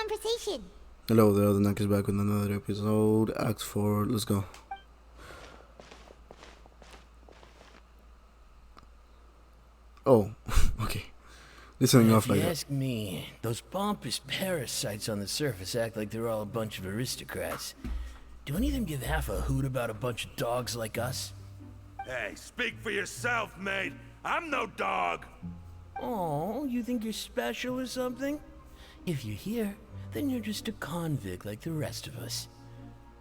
conversation. Hello there, the Knack is back with another episode. Act 4, let's go. Oh, okay. Listening off If like you that. ask me, those pompous parasites on the surface act like they're all a bunch of aristocrats. Do any of them give half a hoot about a bunch of dogs like us? Hey, speak for yourself, mate. I'm no dog. Oh, you think you're special or something? If you're here, then you're just a convict like the rest of us.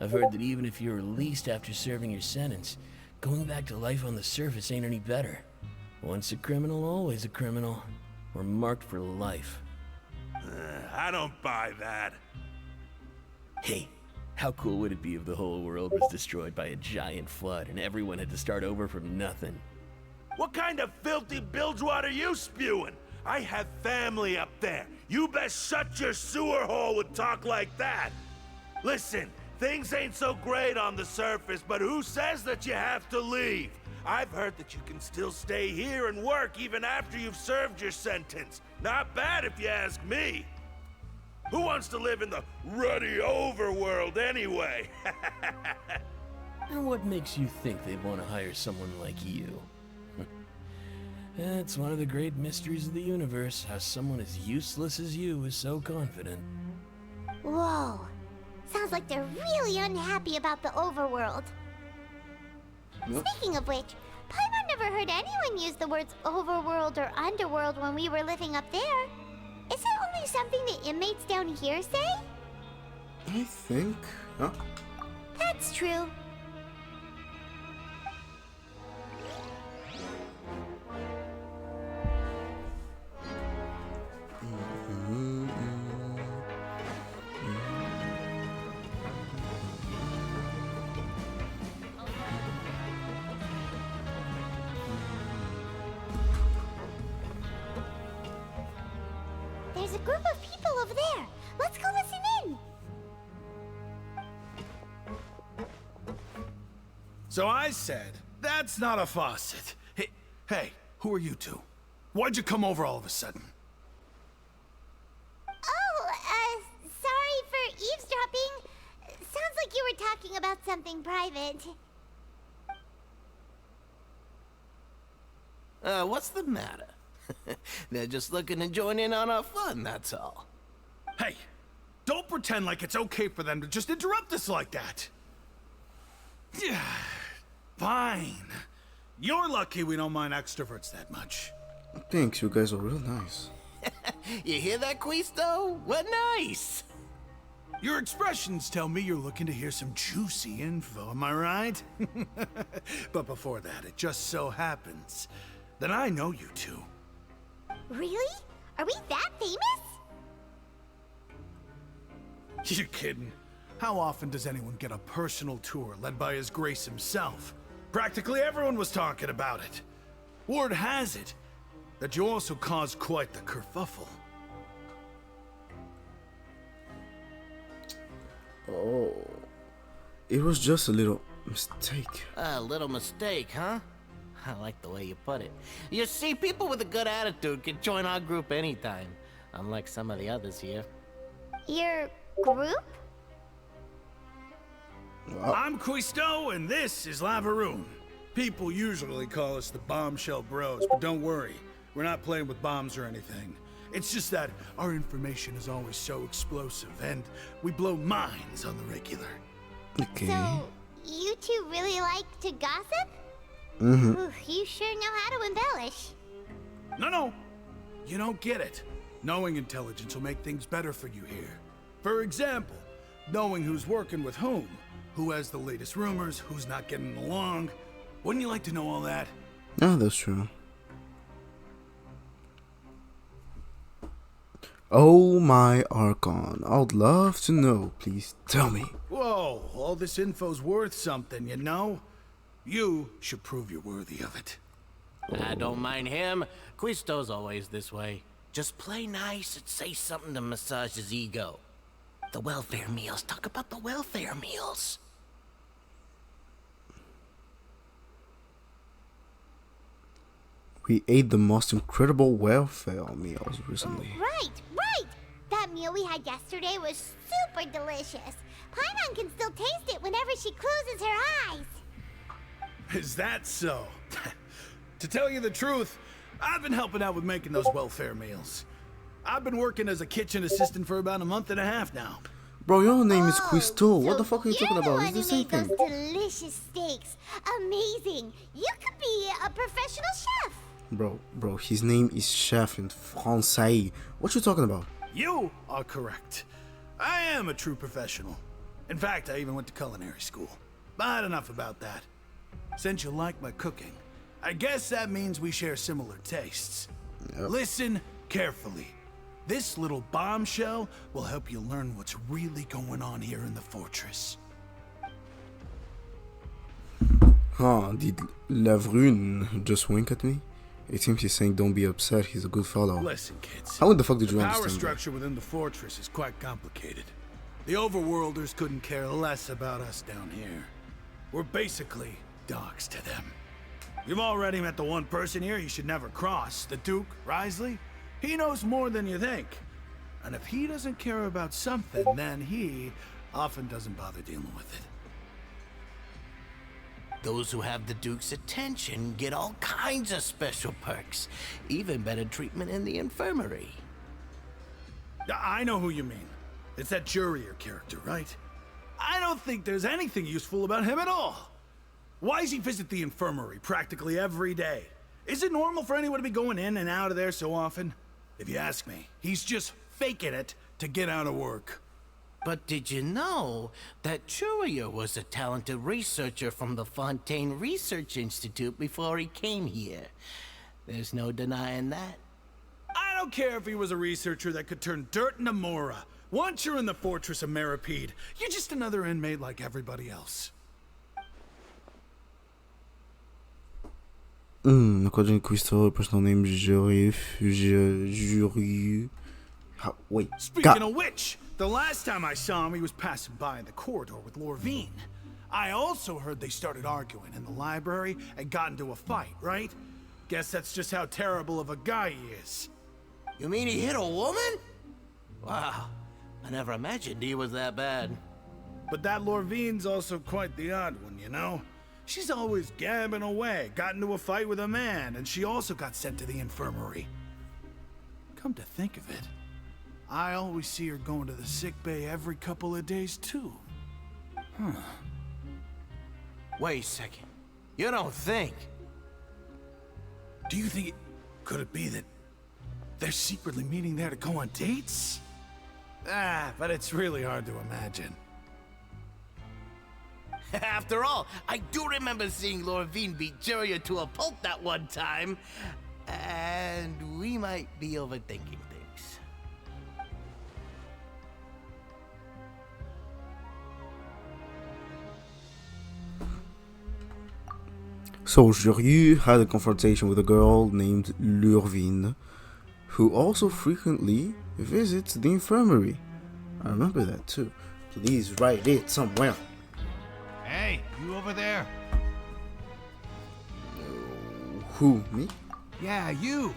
I've heard that even if you're released after serving your sentence, going back to life on the surface ain't any better. Once a criminal, always a criminal. We're marked for life. I don't buy that. Hey, how cool would it be if the whole world was destroyed by a giant flood and everyone had to start over from nothing? What kind of filthy bilgewater are you spewing? I have family up there. You best shut your sewer hole with talk like that. Listen, things ain't so great on the surface, but who says that you have to leave? I've heard that you can still stay here and work even after you've served your sentence. Not bad if you ask me. Who wants to live in the ruddy overworld anyway? And what makes you think they'd want to hire someone like you? It's one of the great mysteries of the universe, how someone as useless as you is so confident. Whoa. Sounds like they're really unhappy about the overworld. Yep. Speaking of which, Paimon never heard anyone use the words overworld or underworld when we were living up there. Is it only something the inmates down here say? I think. Huh? That's true. There's a group of people over there. Let's go listen in. So I said, that's not a faucet. Hey, who are you two? Why'd you come over all of a sudden? Oh, sorry for eavesdropping. Sounds like you were talking about something private. What's the matter? They're just looking to join in on our fun, that's all. Hey, don't pretend like it's okay for them to just interrupt us like that. Yeah, fine. You're lucky we don't mind extroverts that much. Thanks, you guys are real nice. You hear that, Quisto? We're nice! Your expressions tell me you're looking to hear some juicy info, am I right? But before that, it just so happens that I know you two. Really? Are we that famous? You're kidding. How often does anyone get a personal tour led by His Grace himself? Practically everyone was talking about it. Word has it that you also caused quite the kerfuffle. Oh. It was just a little mistake. A little mistake, huh? I like the way you put it. You see, people with a good attitude can join our group anytime, unlike some of the others here. Your group? I'm Quisto, and this is Lavaroon. People usually call us the Bombshell Bros, but don't worry. We're not playing with bombs or anything. It's just that our information is always so explosive, and we blow minds on the regular. Okay. So, you two really like to gossip? Mm-hmm. Ooh, you sure know how to embellish. No. You don't get it. Knowing intelligence will make things better for you here. For example, knowing who's working with whom, who has the latest rumors, who's not getting along. Wouldn't you like to know all that? Ah, that's true. Oh my archon, I'd love to know. Please tell me. Whoa, all this info's worth something, you know? You should prove you're worthy of it. I don't mind him. Quisto's always this way. Just play nice and say something to massage his ego. The welfare meals. Talk about the welfare meals. We ate the most incredible welfare meals recently. Right. That meal we had yesterday was super delicious. Paimon can still taste it whenever she closes her eyes. Is that so? To tell you the truth, I've been helping out with making those welfare meals. I've been working as a kitchen assistant for about a month and a half now. Bro, your name is Oh, Quisto. What so the fuck are you you're talking about? the It's the one same who made thing. those delicious steaks. Amazing. You could be a professional chef. Bro, his name is Chef in Francais. What you talking about? You are correct. I am a true professional. In fact, I even went to culinary school. But enough about that. Since you like my cooking, I guess that means we share similar tastes. Yep. Listen carefully. This little bombshell will help you learn what's really going on here in the fortress. Huh, did Lavrune just wink at me? It seems he's saying don't be upset, he's a good fellow. Listen, kids. How in the fuck did you the power understand that? structure within the fortress is quite complicated. The overworlders couldn't care less about us down here. We're basically dogs to them. You've already met the one person here you should never cross, the Duke, Wriothsley. He knows more than you think. And if he doesn't care about something, then he often doesn't bother dealing with it. Those who have the Duke's attention get all kinds of special perks, even better treatment in the infirmary. I know who you mean. It's that Jurier character, right? I don't think there's anything useful about him at all. Why does he visit the infirmary practically every day? Is it normal for anyone to be going in and out of there so often? If you ask me, he's just faking it to get out of work. But did you know that Jurier was a talented researcher from the Fontaine Research Institute before he came here? There's no denying that. I don't care if he was a researcher that could turn dirt into Mora. Once you're in the fortress of Meripede, you're just another inmate like everybody else. According to Quisto, personal name Jurieu. Wait. Speaking of which, the last time I saw him, he was passing by in the corridor with Lorvine. I also heard they started arguing in the library and got into a fight, right? Guess that's just how terrible of a guy he is. You mean he hit a woman? Wow, I never imagined he was that bad. But that Lorvine's also quite the odd one, you know? She's always gabbing away, got into a fight with a man, and she also got sent to the infirmary. Come to think of it, I always see her going to the sick bay every couple of days, too. Huh. Wait a second. You don't think? Do you think could it be that they're secretly meeting there to go on dates? But it's really hard to imagine. After all, I do remember seeing Lorvine beat Jurier to a pulp that one time. And we might be overthinking things. So Jurieu had a confrontation with a girl named Lurvine, who also frequently visits the infirmary. I remember that too. Please write it somewhere. Hey, you over there? Who, me? Yeah, you.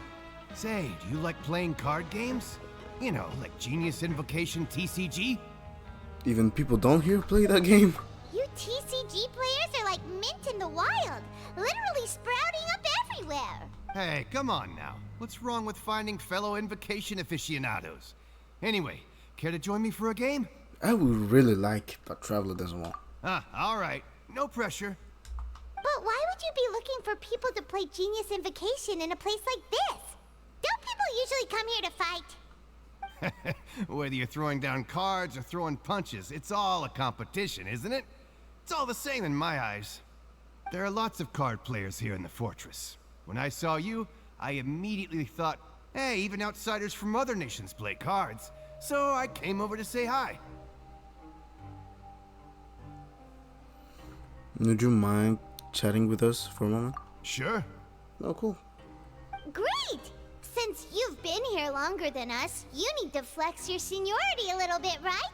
Say, do you like playing card games? You know, like Genius Invocation TCG? Even people down here play that game? You TCG players are like mint in the wild, literally sprouting up everywhere. Hey, come on now. What's wrong with finding fellow Invocation aficionados? Anyway, care to join me for a game? I would really like, but Traveler doesn't want. All right. No pressure. But why would you be looking for people to play Genius Invocation in a place like this? Don't people usually come here to fight? Whether you're throwing down cards or throwing punches, it's all a competition, isn't it? It's all the same in my eyes. There are lots of card players here in the fortress. When I saw you, I immediately thought, hey, even outsiders from other nations play cards. So I came over to say hi. Would you mind chatting with us for a moment? Sure. Oh, cool. Great! Since you've been here longer than us, you need to flex your seniority a little bit, right?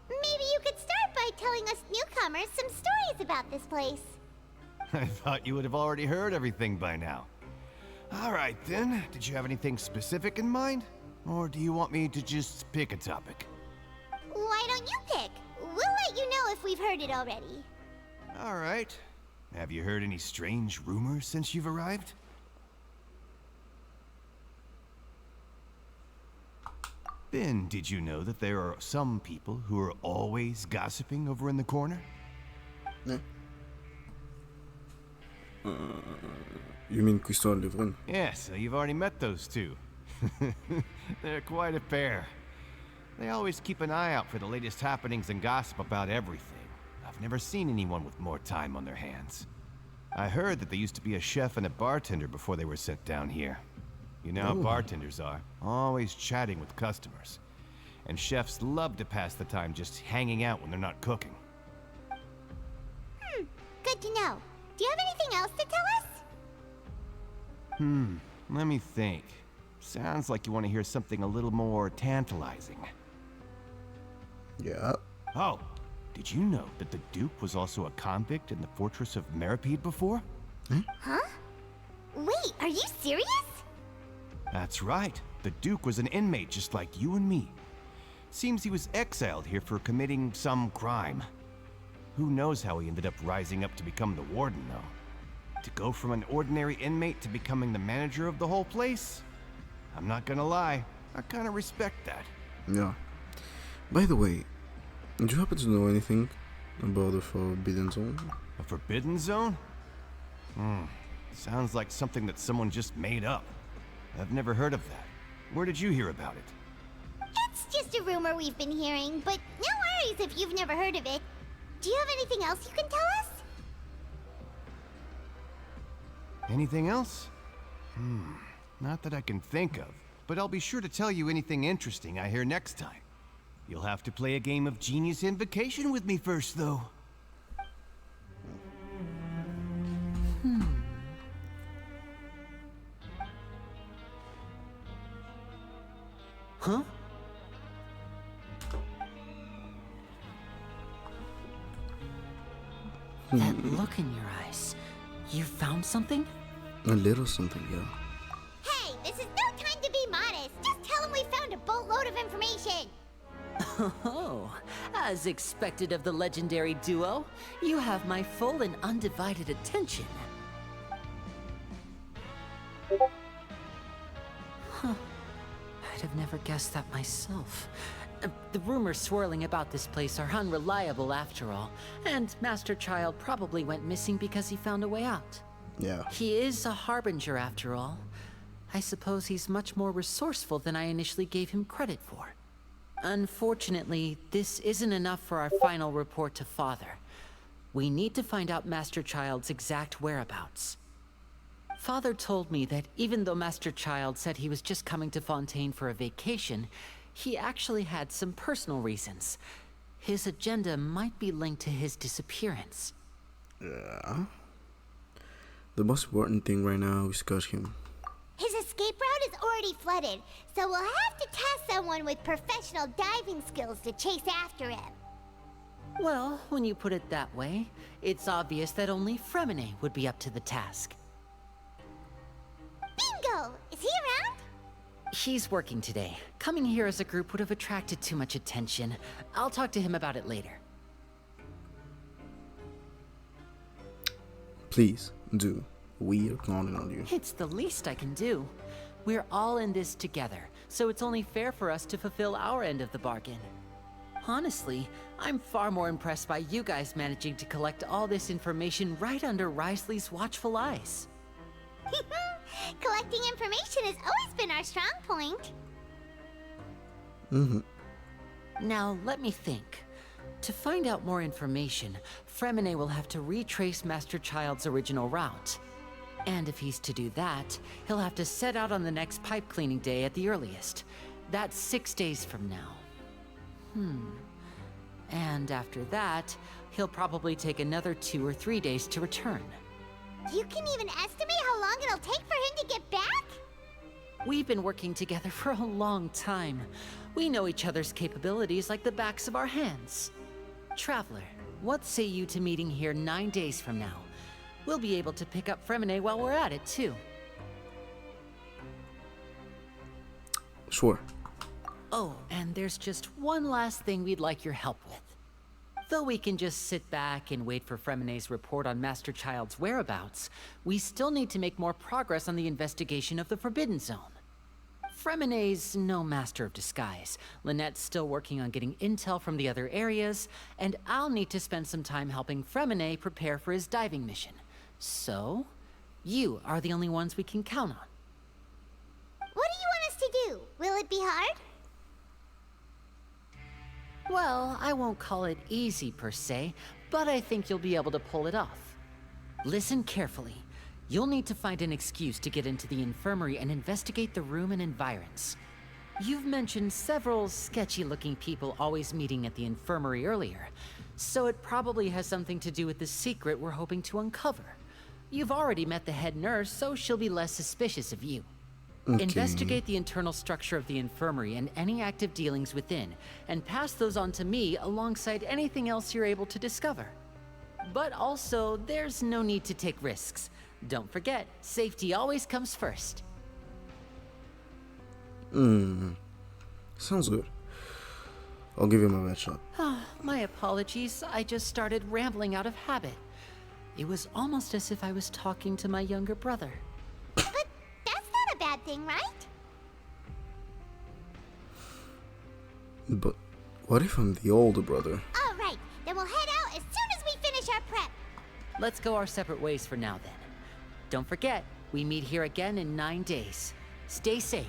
Maybe you could start by telling us newcomers some stories about this place. I thought you would have already heard everything by now. All right, then. Did you have anything specific in mind? Or do you want me to just pick a topic? Why don't you pick? We'll let you know if we've heard it already. All right. Have you heard any strange rumors since you've arrived? Ben, did you know that there are some people who are always gossiping over in the corner? Yeah. You mean Quisto and Levrin? Yeah, so you've already met those two. They're quite a pair. They always keep an eye out for the latest happenings and gossip about everything. I've never seen anyone with more time on their hands. I heard that they used to be a chef and a bartender before they were sent down here. You know how bartenders are, always chatting with customers. And chefs love to pass the time just hanging out when they're not cooking. Good to know. Do you have anything else to tell us? Let me think. Sounds like you want to hear something a little more tantalizing. Yeah. Oh, did you know that the Duke was also a convict in the fortress of Meripede before? Huh? Wait, are you serious? That's right. The Duke was an inmate just like you and me. Seems he was exiled here for committing some crime. Who knows how he ended up rising up to become the warden, though. To go from an ordinary inmate to becoming the manager of the whole place? I'm not gonna lie, I kinda respect that. Yeah. By the way, do you happen to know anything about the Forbidden Zone? A forbidden zone? Sounds like something that someone just made up. I've never heard of that. Where did you hear about it? It's just a rumor we've been hearing, but no worries if you've never heard of it. Do you have anything else you can tell us? Anything else? Not that I can think of, but I'll be sure to tell you anything interesting I hear next time. You'll have to play a game of Genius Invocation with me first, though. Huh? That look in your eyes. You found something? A little something, yeah. Hey, this is no time to be modest. Just tell them we found a boatload of information. Oh, as expected of the legendary duo, you have my full and undivided attention. Huh. I'd have never guessed that myself. The rumors swirling about this place are unreliable after all, and Master Child probably went missing because he found a way out. Yeah. He is a harbinger after all. I suppose he's much more resourceful than I initially gave him credit for. Unfortunately, this isn't enough for our final report to Father. We need to find out Master Child's exact whereabouts. Father told me that even though Master Child said he was just coming to Fontaine for a vacation, he actually had some personal reasons. His agenda might be linked to his disappearance. Yeah. The most important thing right now is catch him. His escape route is already flooded, so we'll have to task someone with professional diving skills to chase after him. Well, when you put it that way, it's obvious that only Fremine would be up to the task. Bingo! Is he around? He's working today. Coming here as a group would have attracted too much attention. I'll talk to him about it later. Please, do. We are counting on you. It's the least I can do. We're all in this together, so it's only fair for us to fulfill our end of the bargain. Honestly, I'm far more impressed by you guys managing to collect all this information right under Wriothsley's watchful eyes. Collecting information has always been our strong point. Now, let me think. To find out more information, Fremine will have to retrace Master Child's original route. And if he's to do that, he'll have to set out on the next pipe cleaning day at the earliest. That's 6 days from now. And after that, he'll probably take another 2 or 3 days to return. You can even estimate how long it'll take for him to get back? We've been working together for a long time. We know each other's capabilities like the backs of our hands. Traveler, what say you to meeting here 9 days from now? We'll be able to pick up Fremine while we're at it, too. Sure. Oh, and there's just one last thing we'd like your help with. Though we can just sit back and wait for Fremene's report on Master Child's whereabouts, we still need to make more progress on the investigation of the Forbidden Zone. Fremene's no master of disguise. Lynette's still working on getting intel from the other areas, and I'll need to spend some time helping Fremene prepare for his diving mission. So, you are the only ones we can count on. What do you want us to do? Will it be hard? Well, I won't call it easy per se, but I think you'll be able to pull it off. Listen carefully. You'll need to find an excuse to get into the infirmary and investigate the room and environs. You've mentioned several sketchy-looking people always meeting at the infirmary earlier, so it probably has something to do with the secret we're hoping to uncover. You've already met the head nurse, so she'll be less suspicious of you. Okay. Investigate the internal structure of the infirmary and any active dealings within, and pass those on to me alongside anything else you're able to discover. But also, there's no need to take risks. Don't forget, safety always comes first. Sounds good. I'll give him a bad shot. My apologies, I just started rambling out of habit. It was almost as if I was talking to my younger brother. But that's not a bad thing, right? But what if I'm the older brother? All right, then we'll head out as soon as we finish our prep. Let's go our separate ways for now then. Don't forget, we meet here again in 9 days. Stay safe.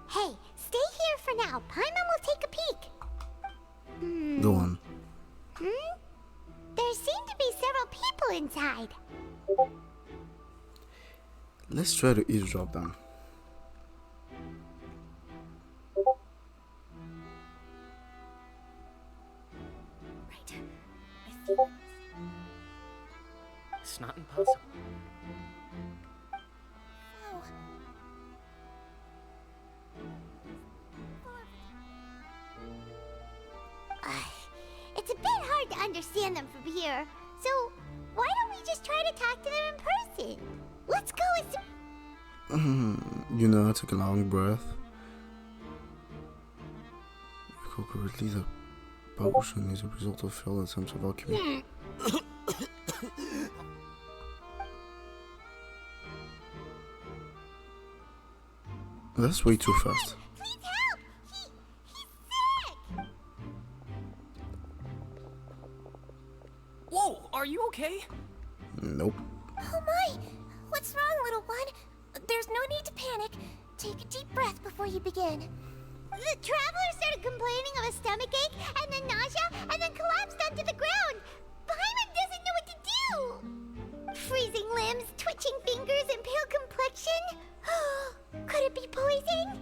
Hey, stay here for now. Paimon will take a peek. Go on. There seem to be several people inside. Let's try to eavesdrop them. Right. I think it's not impossible. Oh. It's a bit hard to understand them from here. So, why don't we just try to talk to them in person? Let's go as You know, I took a long breath. Recall correctly, the potion is a result of failed attempts of alchemy. That's way too fast. Please help! He's sick! Whoa, are you okay? Nope. Oh my! What's wrong, little one? There's no need to panic. Take a deep breath before you begin. The traveler started complaining of a stomachache, and then nausea, and then collapsed onto the ground. Paimon doesn't know what to do. Freezing limbs, twitching fingers, and pale complexion. Could it be poison?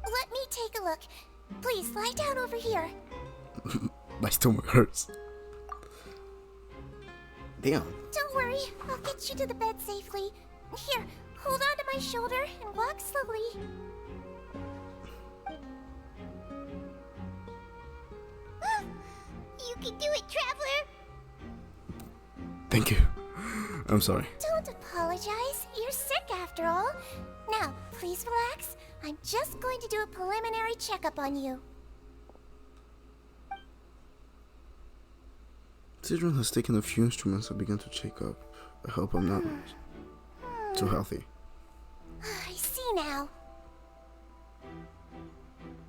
Let me take a look. Please lie down over here. My stomach hurts. Damn. Don't worry, I'll get you to the bed safely. Here, hold on to my shoulder and walk slowly. You can do it, traveler! Thank you. I'm sorry. Don't apologize. You're sick after all. Now, please relax. I'm just going to do a preliminary checkup on you. Tidron has taken a few instruments I began to check up. I hope I'm not too healthy. I see now.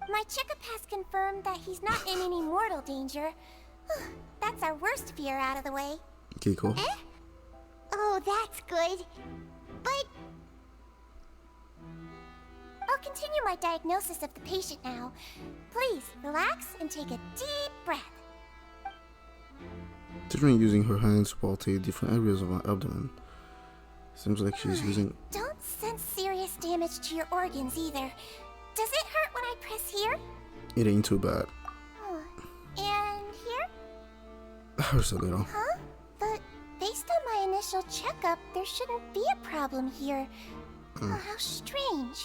My checkup has confirmed that he's not in any mortal danger. That's our worst fear out of the way. Okay, cool. Eh? Oh, that's good. But I'll continue my diagnosis of the patient now. Please, relax and take a deep breath. Tidron using her hands to palpate different areas of my abdomen. Seems like she's using... Don't sense serious damage to your organs either. Does it hurt when I press here? It ain't too bad. And here? Hurts a little. Huh? But based on my initial checkup, there shouldn't be a problem here. Oh, how strange.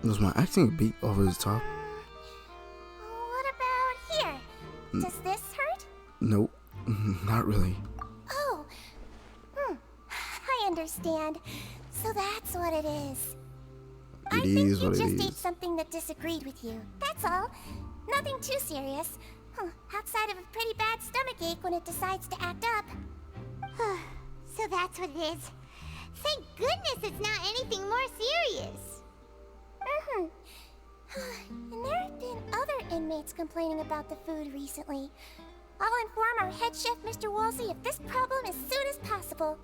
Was my acting a bit over the top? What about here? Does this hurt? Nope, not really. Oh, I understand. So that's what it is. I think It is you what it just ate is. something that disagreed with you. That's all. Nothing too serious. Outside of a pretty bad stomachache when it decides to act up. So that's what it is. Thank goodness it's not anything more serious. And there have been other inmates complaining about the food recently. I'll inform our head chef, Mr. Wolsey, of this problem as soon as possible.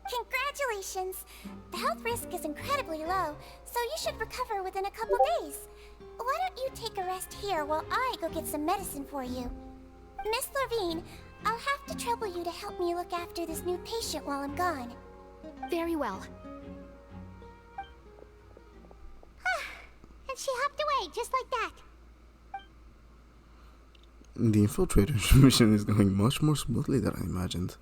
Congratulations! The health risk is incredibly low, so you should recover within a couple days. Why don't you take a rest here while I go get some medicine for you? Miss Levine, I'll have to trouble you to help me look after this new patient while I'm gone. Very well. And she hopped away, just like that. The infiltrator's mission is going much more smoothly than I imagined.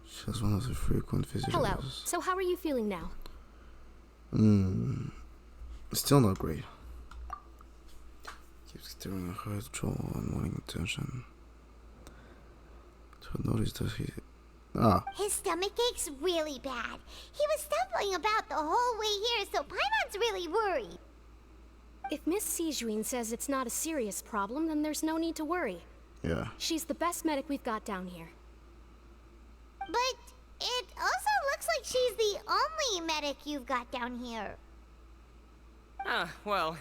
She's one of the frequent visitors. Hello. So how are you feeling now? Still not great. Keeps staring at her jaw and wanting attention. So notice that His stomach ache's really bad. He was stumbling about the whole way here, so Paimon's really worried. If Miss Sijuin says it's not a serious problem, then there's no need to worry. yeah. She's the best medic we've got down here. But it also looks like she's the only medic you've got down here. Well,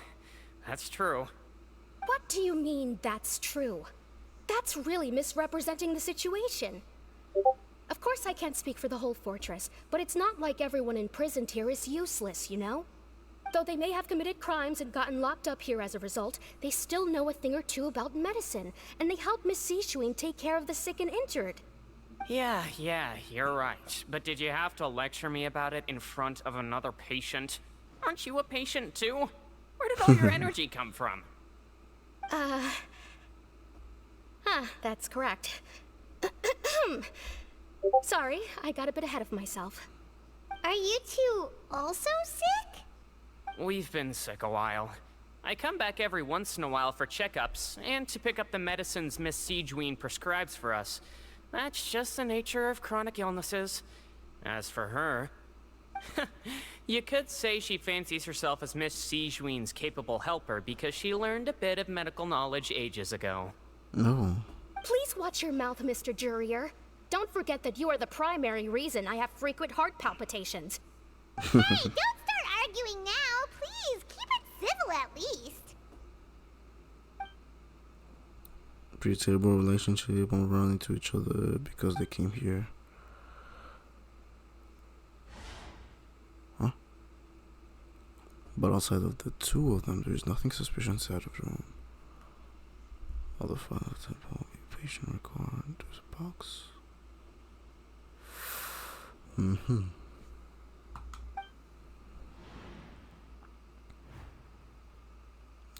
that's true. What do you mean, that's true? That's really misrepresenting the situation. Of course I can't speak for the whole fortress, but it's not like everyone imprisoned here is useless, you know? Though they may have committed crimes and gotten locked up here as a result, they still know a thing or two about medicine, and they help Miss Sishuing take care of the sick and injured. Yeah, you're right. But did you have to lecture me about it in front of another patient? Aren't you a patient too? Where did all your energy come from? That's correct. Sorry, I got a bit ahead of myself. Are you two also sick? We've been sick a while. I come back every once in a while for checkups, and to pick up the medicines Miss Sijuin prescribes for us. That's just the nature of chronic illnesses. As for her... you could say she fancies herself as Miss Sijuin's capable helper because she learned a bit of medical knowledge ages ago. No. Please watch your mouth, Mr. Jurier. Don't forget that you are the primary reason I have frequent heart palpitations. Hey, don't start arguing now, please. Keep it civil at least. Pretty terrible relationship on running into each other because they came here. Huh? But outside of the two of them, there is nothing suspicious out of the room. Other files, temple, patient record, there's a box.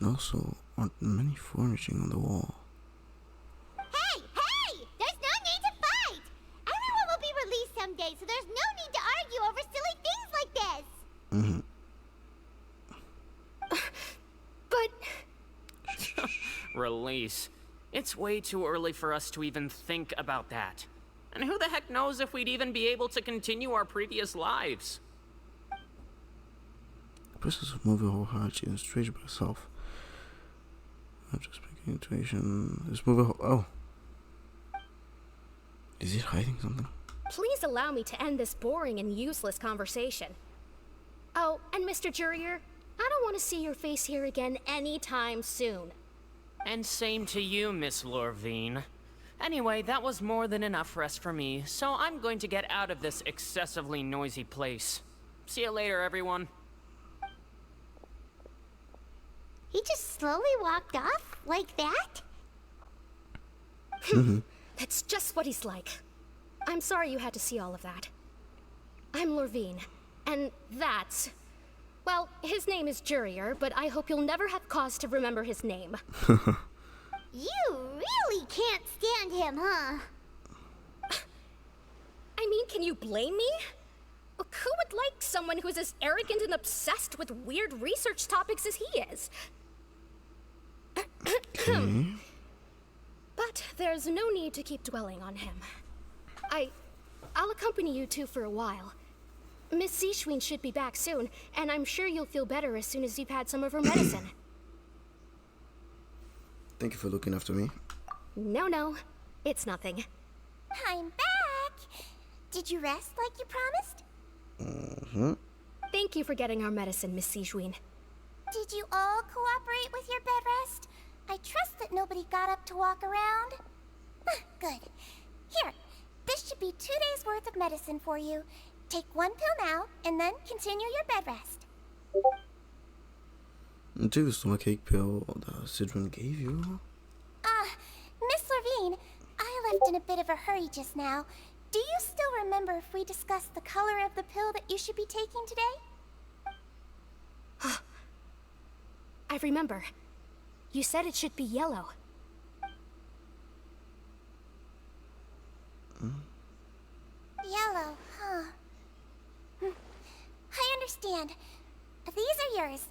Also, aren't many furnishing on the wall. Hey! There's no need to fight! Everyone will be released someday, so there's no need to argue over silly things like this. But... Release. It's way too early for us to even think about that. And who the heck knows if we'd even be able to continue our previous lives? The process of moving whole heart and straight by herself. I'm just making intuition. Let's move a whole. Oh. Is it hiding something? Please allow me to end this boring and useless conversation. Oh, and Mr. Jurier, I don't want to see your face here again anytime soon. And same to you, Miss Lorvine. Anyway, that was more than enough rest for me, so I'm going to get out of this excessively noisy place. See you later, everyone. He just slowly walked off like that? That's just what he's like. I'm sorry you had to see all of that. I'm Lorvine, and that's... Well, his name is Jurier, but I hope you'll never have cause to remember his name. You really can't stand him, huh? I mean, can you blame me? Who would like someone who's as arrogant and obsessed with weird research topics as he is? But there's no need to keep dwelling on him. I'll accompany you two for a while. Miss Seashween should be back soon, and I'm sure you'll feel better as soon as you've had some of her medicine. Thank you for looking after me. No, it's nothing. I'm back! Did you rest like you promised? Mm-hmm. Thank you for getting our medicine, Miss Seashween. Did you all cooperate with your bed rest? I trust that nobody got up to walk around. Good. Here, this should be 2 days' worth of medicine for you. Take 1 pill now, and then continue your bed rest. Take the stomachache pill that Sidran gave you. Miss Levine, I left in a bit of a hurry just now. Do you still remember if we discussed the color of the pill that you should be taking today? I remember. You said it should be yellow. Yellow, huh? I understand. These are yours.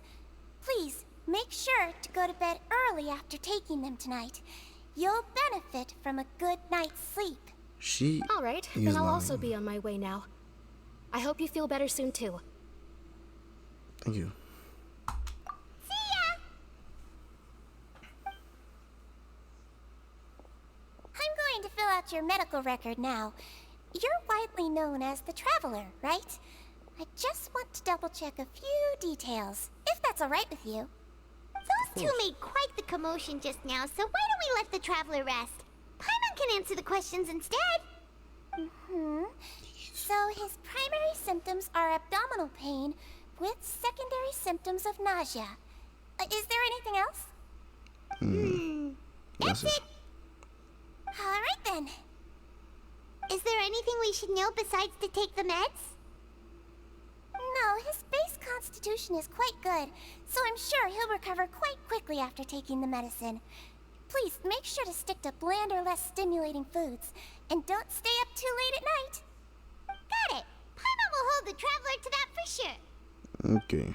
Please, make sure to go to bed early after taking them tonight. You'll benefit from a good night's sleep. She All right, is then I'll lying. also be on my way now. I hope you feel better soon, too. Thank you. See ya! I'm going to fill out your medical record now. You're widely known as the Traveler, right? I just want to double-check a few details, if that's all right with you. Those two made quite the commotion just now, so why don't we let the Traveler rest? Paimon can answer the questions instead. So his primary symptoms are abdominal pain with secondary symptoms of nausea. Is there anything else? That's it. All right then. Is there anything we should know besides to take the meds? No, his base constitution is quite good, so I'm sure he'll recover quite quickly after taking the medicine. Please, make sure to stick to bland or less stimulating foods, and don't stay up too late at night. Got it! Paimon will hold the Traveler to that for sure. Okay.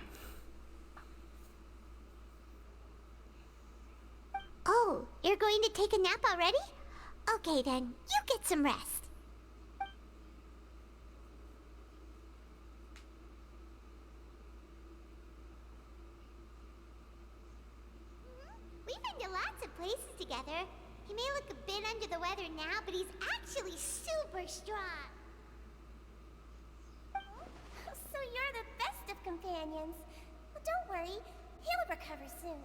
Oh, you're going to take a nap already? Okay then, you get some rest. We've been to lots of places together. He may look a bit under the weather now, but he's actually super strong. So you're the best of companions. Well, don't worry, he'll recover soon.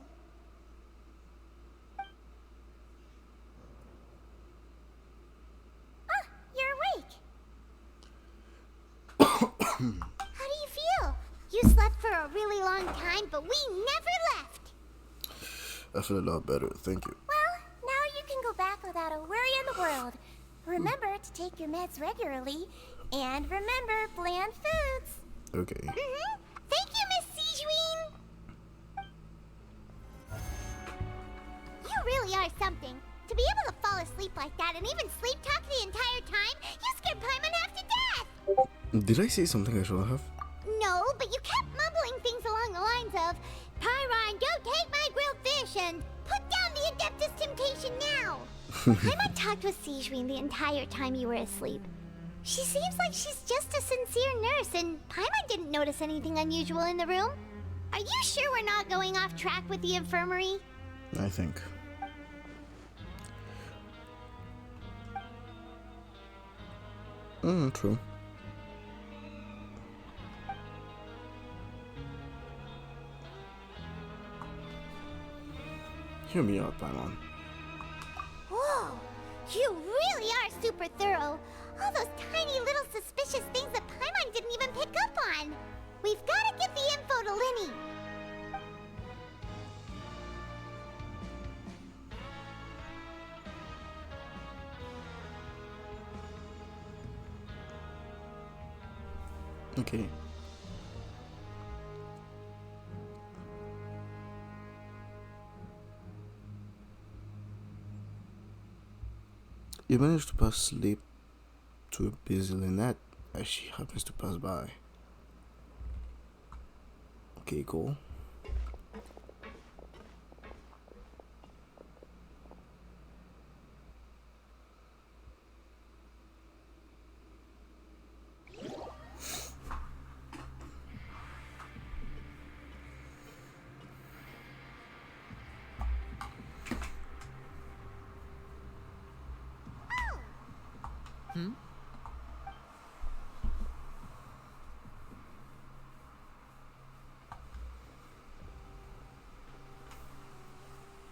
Ah, you're awake. How do you feel? You slept for a really long time, but we never left. I feel a lot better, thank you. Well, now you can go back without a worry in the world. Remember to take your meds regularly, and remember bland foods. Okay. Thank you, Miss Seashween. You really are something. To be able to fall asleep like that and even sleep talk the entire time, you scared Paimon half to death. Did I say something I shouldn't have? No, but you kept mumbling things along the lines of, Pyron, don't take my grilled fish, and put down the Adeptus Temptation now. Paimon talked with Seashween the entire time you were asleep. She seems like she's just a sincere nurse, and Paimon didn't notice anything unusual in the room. Are you sure we're not going off track with the infirmary? I think. True. Hear me out, Paimon. Whoa, you really are super thorough. All those tiny little suspicious things that Paimon didn't even pick up on. We've got to get the info to Linny. Okay. You managed to pass sleep to a busy Lynette as she happens to pass by. Okay, cool.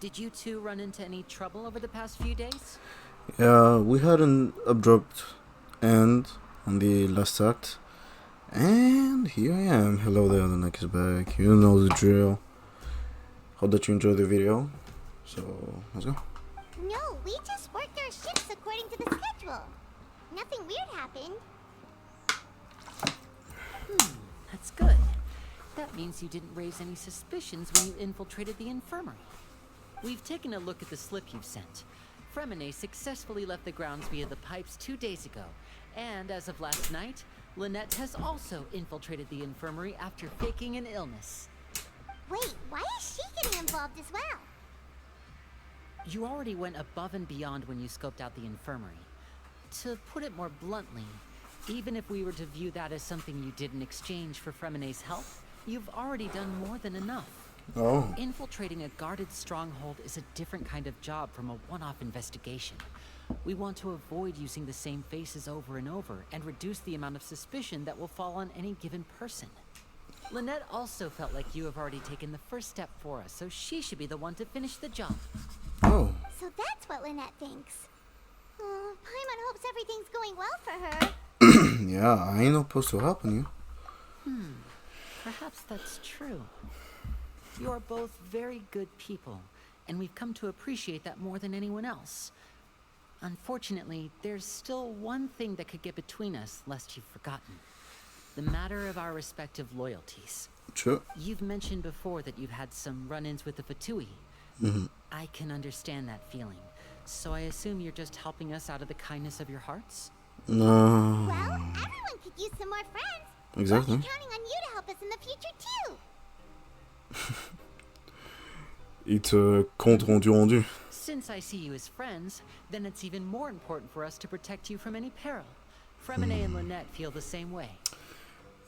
Did you two run into any trouble over the past few days? Yeah, we had an abrupt end on the last act. And here I am. Hello there, the neck is back. You know the drill. Hope that you enjoyed the video. So, let's go. No, we just worked our shifts according to the schedule. Nothing weird happened. That's good. That means you didn't raise any suspicions when you infiltrated the infirmary. We've taken a look at the slip you've sent. Fremine successfully left the grounds via the pipes 2 days ago, and as of last night, Lynette has also infiltrated the infirmary after faking an illness. Wait, why is she getting involved as well? You already went above and beyond when you scoped out the infirmary. To put it more bluntly, even if we were to view that as something you did in exchange for Fremine's help, you've already done more than enough. Oh. Infiltrating a guarded stronghold is a different kind of job from a one-off investigation. We want to avoid using the same faces over and over and reduce the amount of suspicion that will fall on any given person. Lynette also felt like you have already taken the first step for us, so she should be the one to finish the job. Oh. So that's what Lynette thinks. Oh, Paimon hopes everything's going well for her. Yeah, I ain't supposed to help you. Perhaps that's true. You are both very good people, and we've come to appreciate that more than anyone else. Unfortunately, there's still one thing that could get between us, lest you've forgotten. The matter of our respective loyalties. Sure. You've mentioned before that you've had some run-ins with the Fatui. I can understand that feeling, so I assume you're just helping us out of the kindness of your hearts? No. Well, everyone could use some more friends. Exactly. We're counting on you to help us in the future too. It's a compte rendu. Since I see you as friends, then it's even more important for us to protect you from any peril. Fremine and Lynette feel the same way.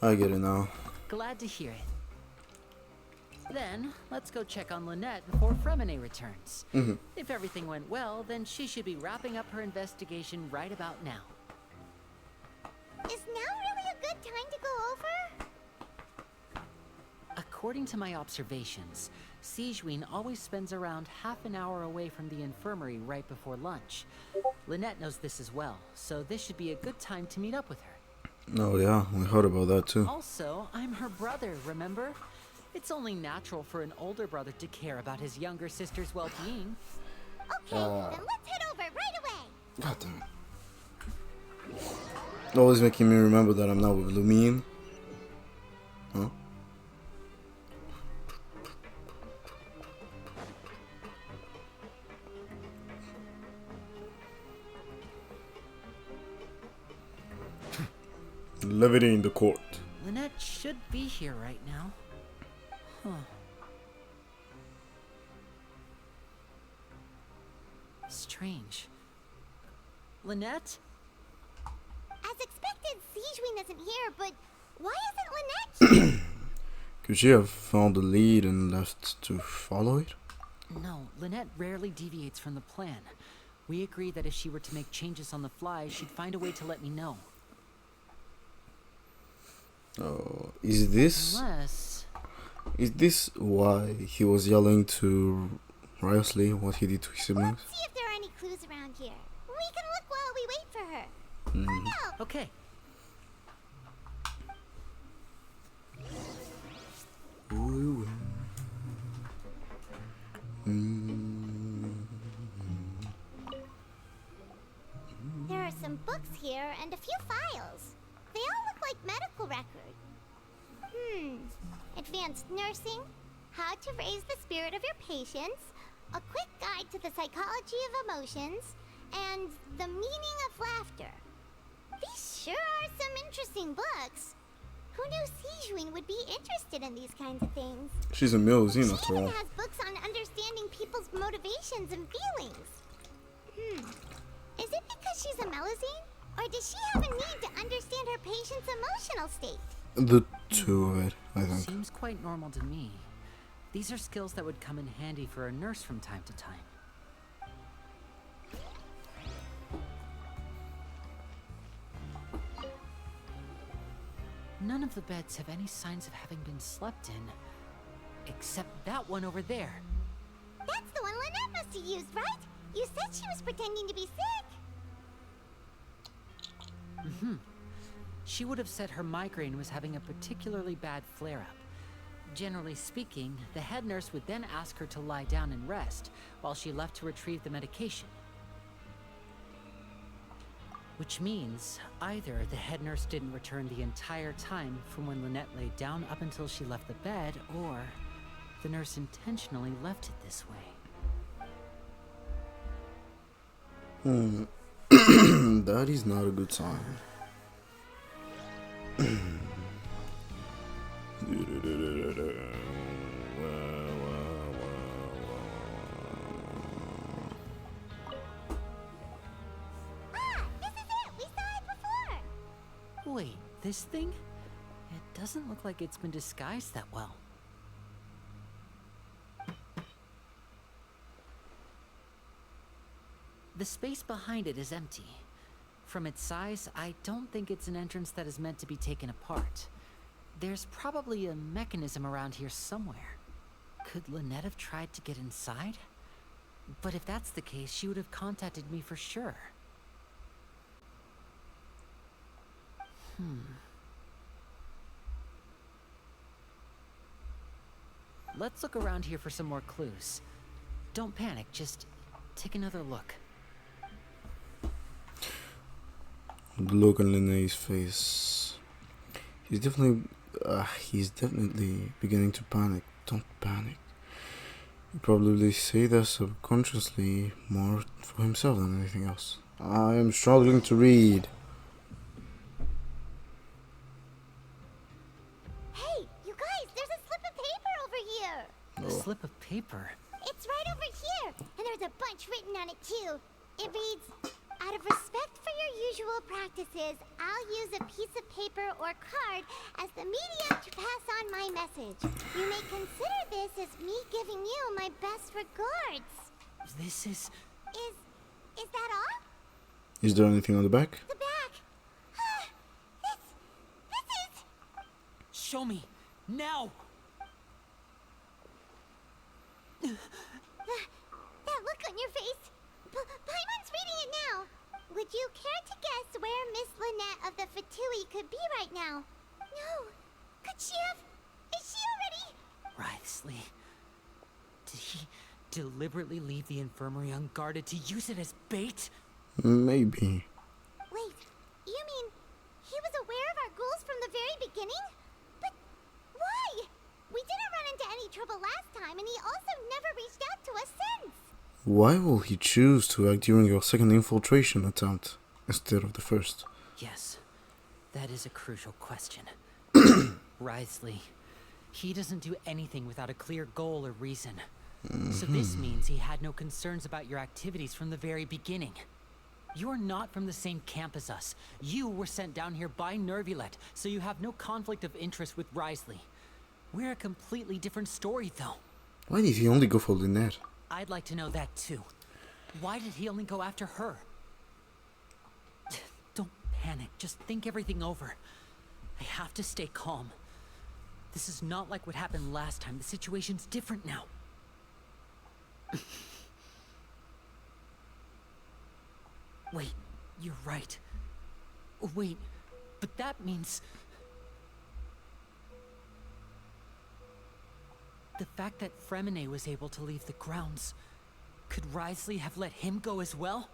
I get it now. Glad to hear it. Then, let's go check on Lynette before Fremine returns. If everything went well, then she should be wrapping up her investigation right about now. Is now really a good time to go over? According to my observations, Sigewinne always spends around half an hour away from the infirmary right before lunch. Lynette knows this as well, so this should be a good time to meet up with her. Oh yeah, we heard about that too. Also, I'm her brother, remember? It's only natural for an older brother to care about his younger sister's well-being. Okay, then let's head over right away. God damn it. Always making me remember that I'm not with Lumine. Huh? Levity in the court. Lynette should be here right now. Huh. Strange. Lynette? As expected, Sigewinne isn't here, but why isn't Lynette here? Could she have found the lead and left to follow it? No, Lynette rarely deviates from the plan. We agreed that if she were to make changes on the fly, she'd find a way to let me know. Oh, is this why he was yelling to Wriothsley what he did to his siblings? Let's see if there are any clues around here. We can look while we wait for her. Oh no! Okay. There are some books here and a few files. They all look like medical records. Advanced nursing, how to raise the spirit of your patients, a quick guide to the psychology of emotions, and The Meaning of Laughter. These sure are some interesting books. Who knew Sijuin would be interested in these kinds of things? She's a Milzine She after even all. has books on understanding people's motivations and feelings. Is it because she's a Melazine? Or does she have a need to understand her patient's emotional state? The two of it, I think. Seems quite normal to me. These are skills that would come in handy for a nurse from time to time. None of the beds have any signs of having been slept in, except that one over there. That's the one Lynette must have used, right? You said she was pretending to be sick. She would have said her migraine was having a particularly bad flare-up. Generally speaking, the head nurse would then ask her to lie down and rest, while she left to retrieve the medication. Which means, either the head nurse didn't return the entire time from when Lynette lay down up until she left the bed, or the nurse intentionally left it this way. That is not a good sign. This is it! We saw it before! Wait, this thing? It doesn't look like it's been disguised that well. The space behind it is empty. From its size, I don't think it's an entrance that is meant to be taken apart. There's probably a mechanism around here somewhere. Could Lynette have tried to get inside? But if that's the case, she would have contacted me for sure. Let's look around here for some more clues. Don't panic, just take another look. The look on Linnea's face. He's definitely beginning to panic. Don't panic. He probably say that subconsciously more for himself than anything else. I am struggling to read. Hey, you guys, there's a slip of paper over here! A slip of paper. It's right over here, and there's a bunch written on it too. It reads, out of respect for your usual practices, I'll use a piece of paper or card as the medium to pass on my message. You may consider this as me giving you my best regards. This is... Is that all? Is there anything on the back? The back. This is... Show me! Now! That look on your face. Paimon's reading it now. Would you care to guess where Miss Lynette of the Fatui could be right now? No. Could she have... Is she already... Wriothsley. Did he deliberately leave the infirmary unguarded to use it as bait? Maybe. Wait, you mean he was aware of our goals from the very beginning? But why? We didn't run into any trouble last time, and he also never reached out to us since. Why will he choose to act during your second infiltration attempt instead of the first? Yes, that is a crucial question. Wriothsley. He doesn't do anything without a clear goal or reason. So this means he had no concerns about your activities from the very beginning. You're not from the same camp as us. You were sent down here by Nervulet, so you have no conflict of interest with Wriothsley. We're a completely different story, though. Why did he only go for Lynette? I'd like to know that, too. Why did he only go after her? Don't panic. Just think everything over. I have to stay calm. This is not like what happened last time. The situation's different now. Wait, you're right. Wait, but that means... The fact that Fremine was able to leave the grounds, could Wriothsley have let him go as well?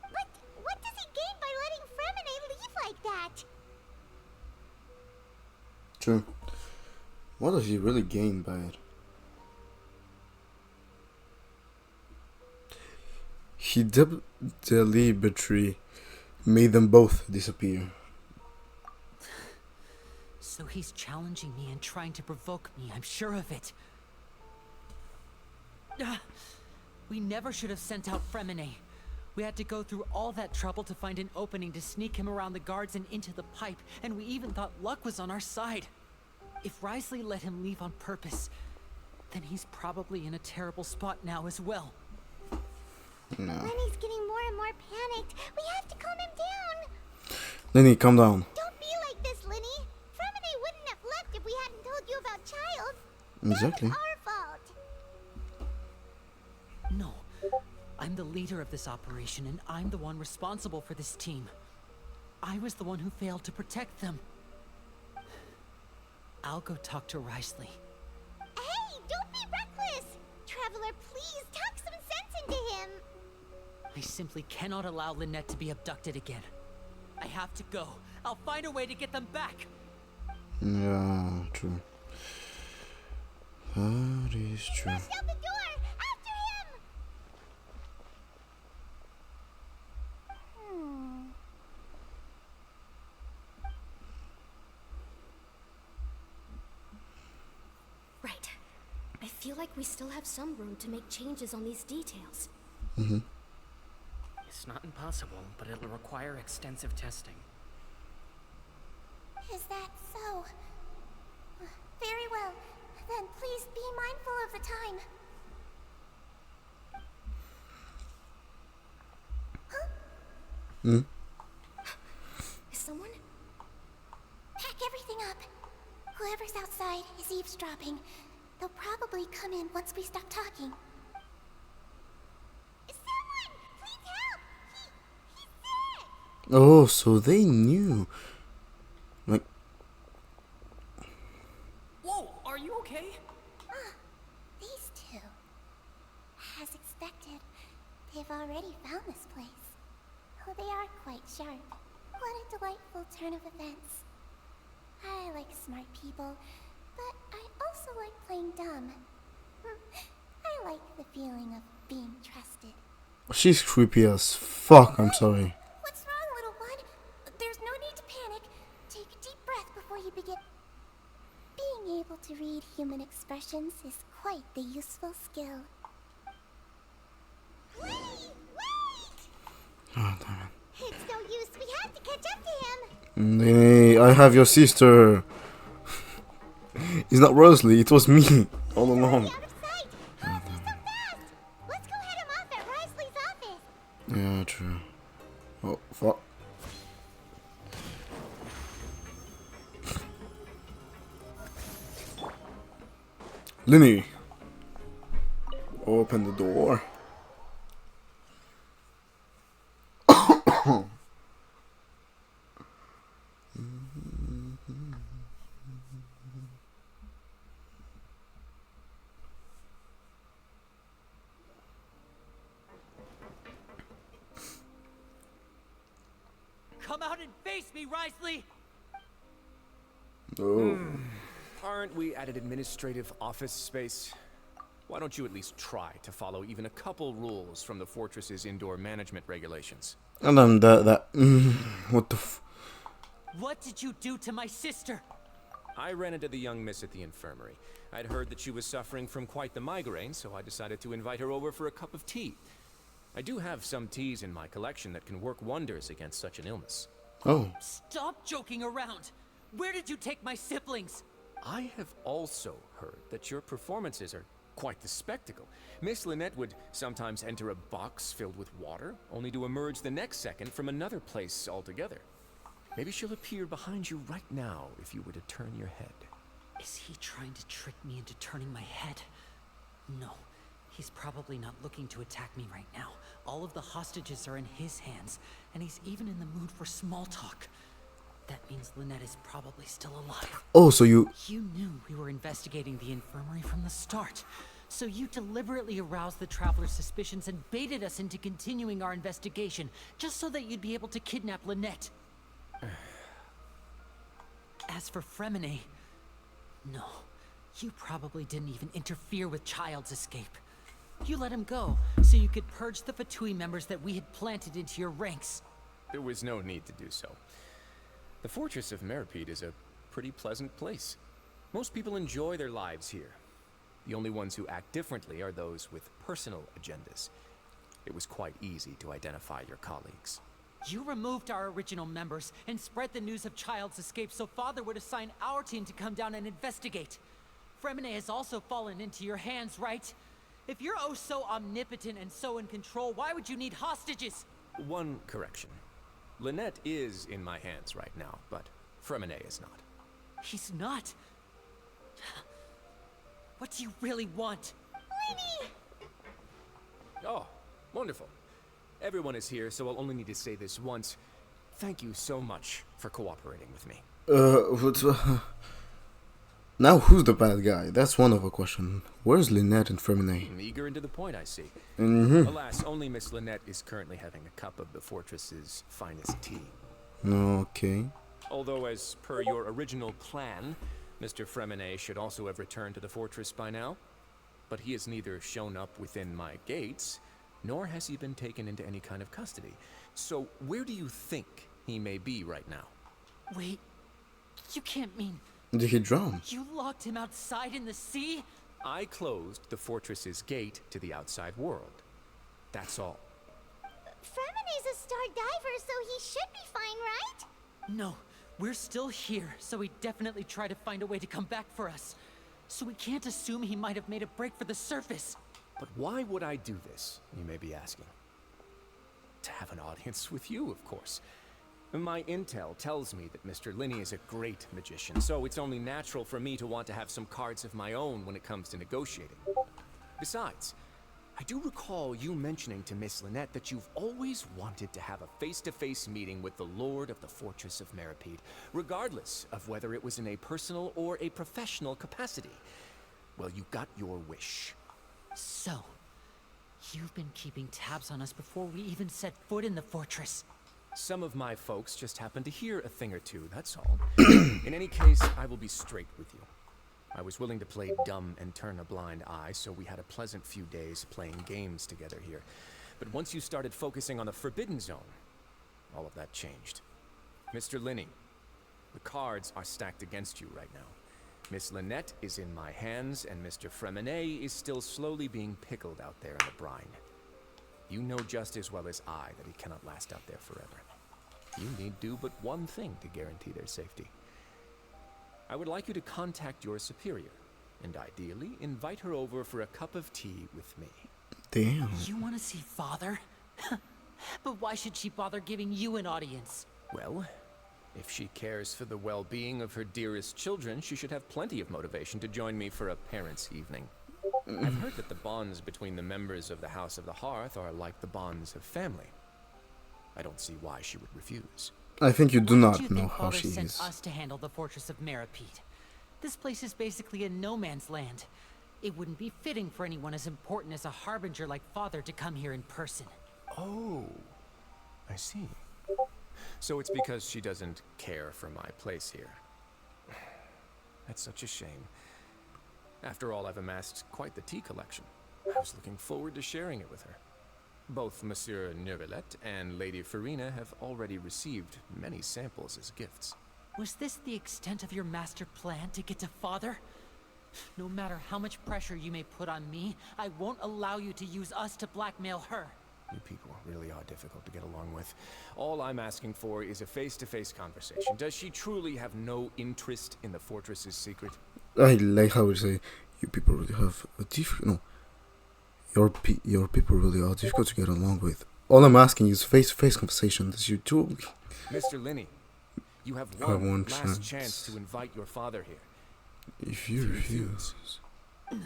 But what does he gain by letting Fremine leave like that? True. What does he really gain by it? He deliberately made them both disappear. So he's challenging me and trying to provoke me, I'm sure of it. We never should have sent out Fremine. We had to go through all that trouble to find an opening to sneak him around the guards and into the pipe, and we even thought luck was on our side. If Wriothsley let him leave on purpose, then he's probably in a terrible spot now as well. No. Lenny's getting more and more panicked. We have to calm him down. Lenny, calm down. Don't be like this, Lenny. Fremine wouldn't have left if we hadn't told you about Childs. Exactly. That's our fault. No. I'm the leader of this operation, and I'm the one responsible for this team. I was the one who failed to protect them. I'll go talk to Wriothsley. Hey, don't be reckless. Traveler, please talk some sense into him. I simply cannot allow Lynette to be abducted again. I have to go. I'll find a way to get them back. Yeah, true. That is true. Bust out the door. After him. Right. I feel like we still have some room to make changes on these details. It's not impossible, but it'll require extensive testing. Is that so? Very well. Then please be mindful of the time. Is someone? Pack everything up. Whoever's outside is eavesdropping. They'll probably come in once we stop talking. Someone! Please help! He's sick! Oh, so they knew. Like, Whoa, are you okay? These two. As expected, they've already found this place. Oh, they are quite sharp. What a delightful turn of events. I like smart people, but I also like playing dumb. I like the feeling of being trusted. she's creepy as fuck, I'm sorry. What's wrong, little one? There's no need to panic. Take a deep breath before you begin. Being able to read human expressions is quite the useful skill. Wait! Oh, damn it. It's no use. We have to catch up to him. Hey, I have your sister. It's not Wriothsley, it was me all along. Out of sight. Oh, he's so fast. Let's go head him off at Wriothsley's office. Yeah, true. Oh, fuck. Linny, open the door. Come out and face me, Wriothsley! Oh. Aren't we at an administrative office space? Why don't you at least try to follow even a couple rules from the fortress's indoor management regulations? And then what the f... What did you do to my sister? I ran into the young miss at the infirmary. I'd heard that she was suffering from quite the migraine, so I decided to invite her over for a cup of tea. I do have some teas in my collection that can work wonders against such an illness. Oh. Stop joking around! Where did you take my siblings? I have also heard that your performances are quite the spectacle. Miss Lynette would sometimes enter a box filled with water, only to emerge the next second from another place altogether. Maybe she'll appear behind you right now if you were to turn your head. Is he trying to trick me into turning my head? No. He's probably not looking to attack me right now. All of the hostages are in his hands, and he's even in the mood for small talk. That means Lynette is probably still alive. Oh, so you... You knew we were investigating the infirmary from the start. So you deliberately aroused the Traveler's suspicions and baited us into continuing our investigation, just so that you'd be able to kidnap Lynette. As for Fremine, no. You probably didn't even interfere with Child's escape. You let him go, so you could purge the pt1 members that we had planted into your ranks. There was no need to do so. The fortress of Meripede is a pretty pleasant place. Most people enjoy their lives here. The only ones who act differently are those with personal agendas. It was quite easy to identify your colleagues. You removed our original members and spread the news of Child's escape so Father would assign our team to come down and investigate. Fremine has also fallen into your hands, right? If you're oh so omnipotent and so in control, why would you need hostages? One correction. Lynette is in my hands right now, but Fremine is not. He's not. What do you really want? Lenny! Oh, wonderful. Everyone is here, so I'll only need to say this once. Thank you so much for cooperating with me. What's... Now who's the bad guy? That's one of a question. Where's Lynette and Fremine? Eager and to the point, I see. Alas, only Miss Lynette is currently having a cup of the fortress's finest tea. Okay. Although, as per your original plan, Mr. Fremine should also have returned to the fortress by now. But he has neither shown up within my gates, nor has he been taken into any kind of custody. So, where do you think he may be right now? Wait, you can't mean... Did he drown? You locked him outside in the sea? I closed the fortress's gate to the outside world. That's all. Fremine's a star diver, so he should be fine, right? No, we're still here, so he definitely tried to find a way to come back for us. So we can't assume he might have made a break for the surface. But why would I do this, you may be asking? To have an audience with you, of course. My intel tells me that Mr. Linney is a great magician, so it's only natural for me to want to have some cards of my own when it comes to negotiating. Besides, I do recall you mentioning to Miss Lynette that you've always wanted to have a face-to-face meeting with the Lord of the Fortress of Meripede, regardless of whether it was in a personal or a professional capacity. Well, you got your wish. So, you've been keeping tabs on us before we even set foot in the fortress. Some of my folks just happened to hear a thing or two, that's all. In any case, I will be straight with you. I was willing to play dumb and turn a blind eye, so we had a pleasant few days playing games together here. But once you started focusing on the Forbidden Zone, all of that changed. Mr. Linney, the cards are stacked against you right now. Miss Lynette is in my hands, and Mr. Fremine is still slowly being pickled out there in the brine. You know just as well as I that he cannot last out there forever. You need do but one thing to guarantee their safety. I would like you to contact your superior, and ideally invite her over for a cup of tea with me. Damn. You want to see Father? But why should she bother giving you an audience? Well, if she cares for the well-being of her dearest children, she should have plenty of motivation to join me for a parents' evening. I've heard that the bonds between the members of the House of the Hearth are like the bonds of family. I don't see why she would refuse. I think you do Why not did you know think how Father she sent is. us to handle the fortress of Meripede? This place is basically a no man's land. It wouldn't be fitting for anyone as important as a harbinger like Father to come here in person. Oh, I see. So it's because she doesn't care for my place here. That's such a shame. After all, I've amassed quite the tea collection. I was looking forward to sharing it with her. Both Monsieur Neuvillette and Lady Farina have already received many samples as gifts. Was this the extent of your master plan to get to Father? No matter how much pressure you may put on me, I won't allow you to use us to blackmail her. You people really are difficult to get along with. All I'm asking for is a face-to-face conversation. Does she truly have no interest in the fortress's secret? I like how you say, you people really have a difficult... No. Your people really are difficult to get along with. All I'm asking is face-to-face conversation. Does you truly... Mr. Linney, you have one last chance to invite your father here. If you refuse... Lenny!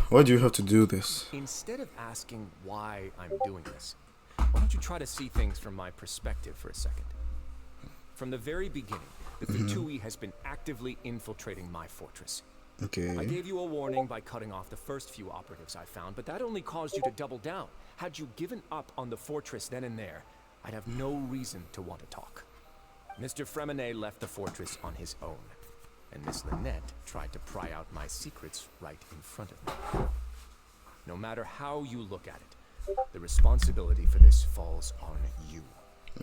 Why do you have to do this? Instead of asking why I'm doing this, why don't you try to see things from my perspective for a second? From the very beginning, the pt1 has been actively infiltrating my fortress. Okay. I gave you a warning by cutting off the first few operatives I found, but that only caused you to double down. Had you given up on the fortress then and there, I'd have no reason to want to talk. Mr. Fremine left the fortress on his own. and Miss Lynette tried to pry out my secrets right in front of me. No matter how you look at it, the responsibility for this falls on you.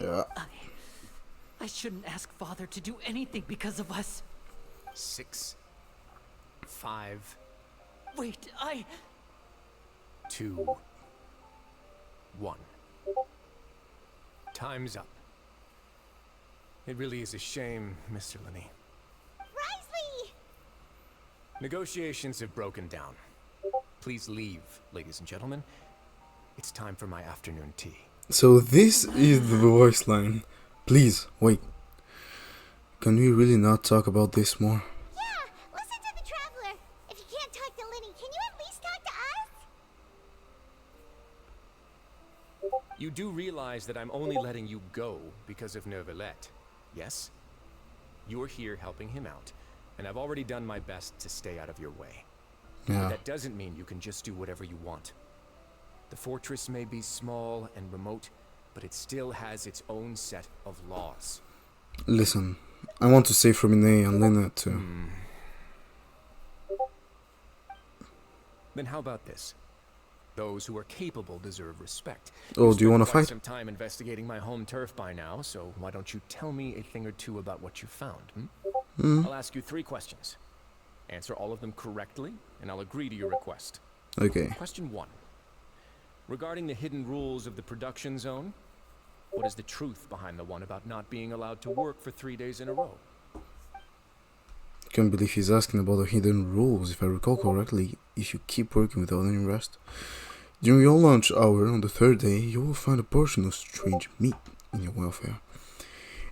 Yeah. I shouldn't ask Father to do anything because of us. 6, 5, Wait, 2, 1. Time's up. It really is a shame, Mr. Linney. Wriothsley! Negotiations have broken down. Please leave, ladies and gentlemen. It's time for my afternoon tea. So this is the voice line. Please, wait. Can we really not talk about this more? Yeah, listen to the Traveler. If you can't talk to Linny, can you at least talk to us? You do realize that I'm only letting you go because of Neuvillette, yes? You're here helping him out, and I've already done my best to stay out of your way. Yeah. But that doesn't mean you can just do whatever you want. The fortress may be small and remote, but it still has its own set of laws. Listen, I want to say for Miné and Lynette too. Then how about this? Those who are capable deserve respect. Oh, You've do you want to spent quite fight? some time investigating my home turf by now, so why don't you tell me a thing or two about what you found? I'll ask you 3 questions. Answer all of them correctly, and I'll agree to your request. Okay. Question 1. Regarding the hidden rules of the production zone, what is the truth behind the one about not being allowed to work for 3 days in a row? Can't believe he's asking about the hidden rules. If I recall correctly, if you keep working without any rest, during your lunch hour on the 3rd day, you will find a portion of strange meat in your welfare.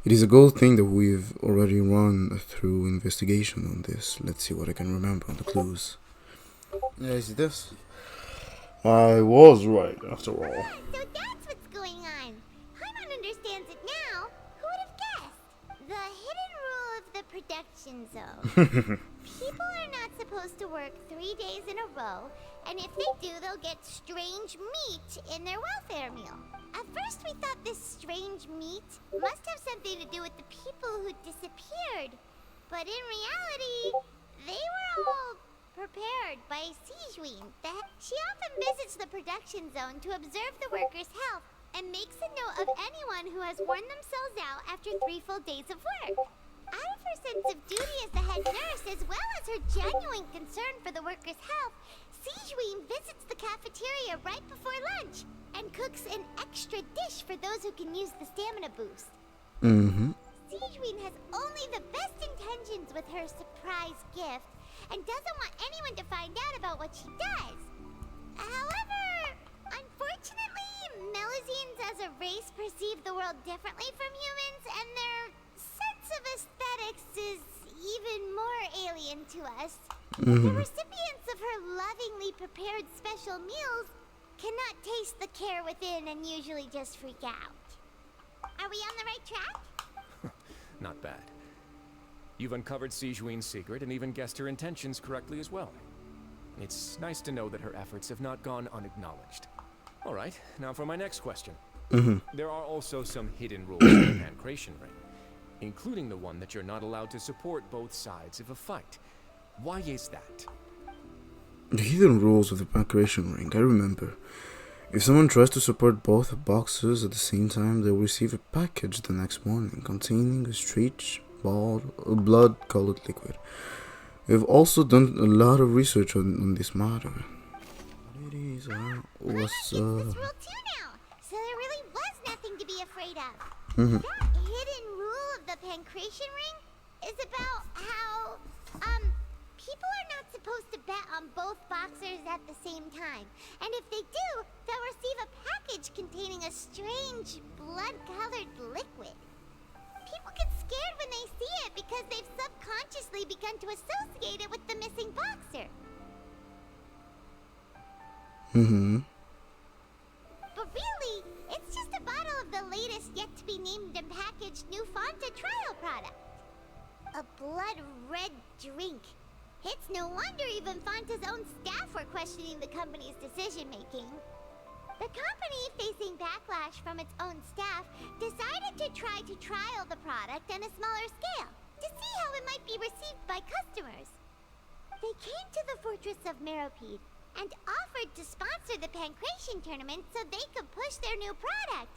It is a good thing that we've already run through investigation on this. Let's see what I can remember on the clues. Yeah, is it this? I was right, after all. So that's what's going on. Paimon understands it now. Who would have guessed? The hidden rule of the production zone. People are not supposed to work 3 days in a row, and if they do, they'll get strange meat in their welfare meal. At first, we thought this strange meat must have something to do with the people who disappeared. But in reality, they were all prepared by Sigewinne. She often visits the production zone to observe the workers' health and makes a note of anyone who has worn themselves out after 3 full days of work. Out of her sense of duty as the head nurse, as well as her genuine concern for the workers' health, Sigewinne visits the cafeteria right before lunch and cooks an extra dish for those who can use the stamina boost. Sigewinne has only the best intentions with her surprise gift and doesn't want anyone to find out about what she does. However, unfortunately, Melusines as a race perceive the world differently from humans, and their sense of aesthetics is even more alien to us. The recipients of her lovingly prepared special meals cannot taste the care within and usually just freak out. Are we on the right track? Not bad. You've uncovered Sigewinne's secret and even guessed her intentions correctly as well. It's nice to know that her efforts have not gone unacknowledged. All right, now for my next question. There are also some hidden rules in the Pancration Ring, including the one that you're not allowed to support both sides of a fight. Why is that? The hidden rules of the Pancration Ring, I remember. If someone tries to support both boxes at the same time, they'll receive a package the next morning containing a strange blood-colored liquid. We've also done a lot of research on this matter. What's This rule too now, so there really was nothing to be afraid of. That hidden rule of the Pancration Ring is about how, people are not supposed to bet on both boxers at the same time. And if they do, they'll receive a package containing a strange blood-colored liquid. People get scared when they see it because they've subconsciously begun to associate it with the missing boxer. But really, it's just a bottle of the latest yet-to-be-named and packaged new Fonta trial product. A blood-red drink. It's no wonder even Fonta's own staff were questioning the company's decision-making. The company, facing backlash from its own staff, decided to try to trial the product on a smaller scale. to see how it might be received by customers. They came to the fortress of Meropide and offered to sponsor the Pancration tournament so they could push their new product.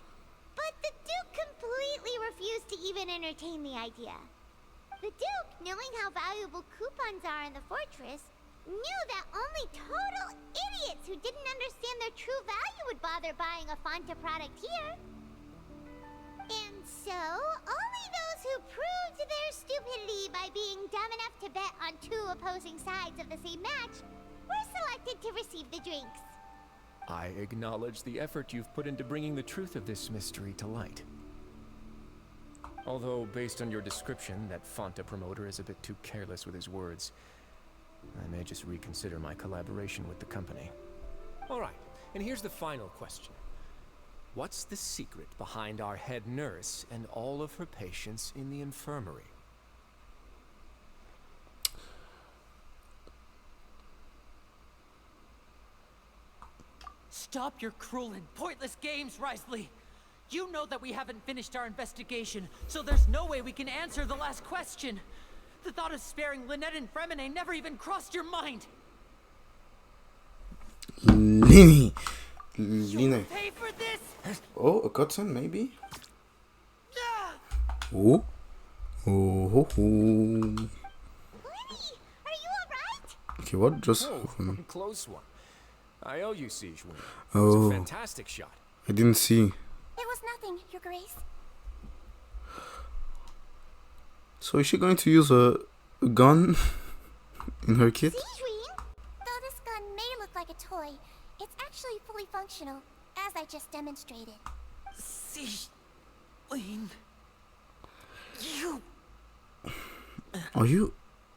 But the Duke completely refused to even entertain the idea. The Duke, knowing how valuable coupons are in the fortress, knew that only total idiots who didn't understand their true value would bother buying a Fonta product here. And so, only those who proved their stupidity by being dumb enough to bet on two opposing sides of the same match were selected to receive the drinks. I acknowledge the effort you've put into bringing the truth of this mystery to light. Although, based on your description, that Fonta promoter is a bit too careless with his words. I may just reconsider my collaboration with the company. Alright, and here's the final question. What's the secret behind our head nurse and all of her patients in the infirmary? Stop your cruel and pointless games, Wriothsley! You know that we haven't finished our investigation, so there's no way we can answer the last question. The thought of sparing Lynette and Fremine never even crossed your mind. Lini. You'll pay for this. Oh, a cutscene maybe? Ah! Oh. Oh, ho, ho. Lenny, are you alright? Okay, what just Oh, happened? close one. I owe you, Siege Wing. It Oh. was a fantastic shot. I didn't see. It was nothing, Your Grace. So is she going to use a gun in her kit? Sijuin, though this gun may look like a toy, it's actually fully functional, as I just demonstrated. Lane. You. Are you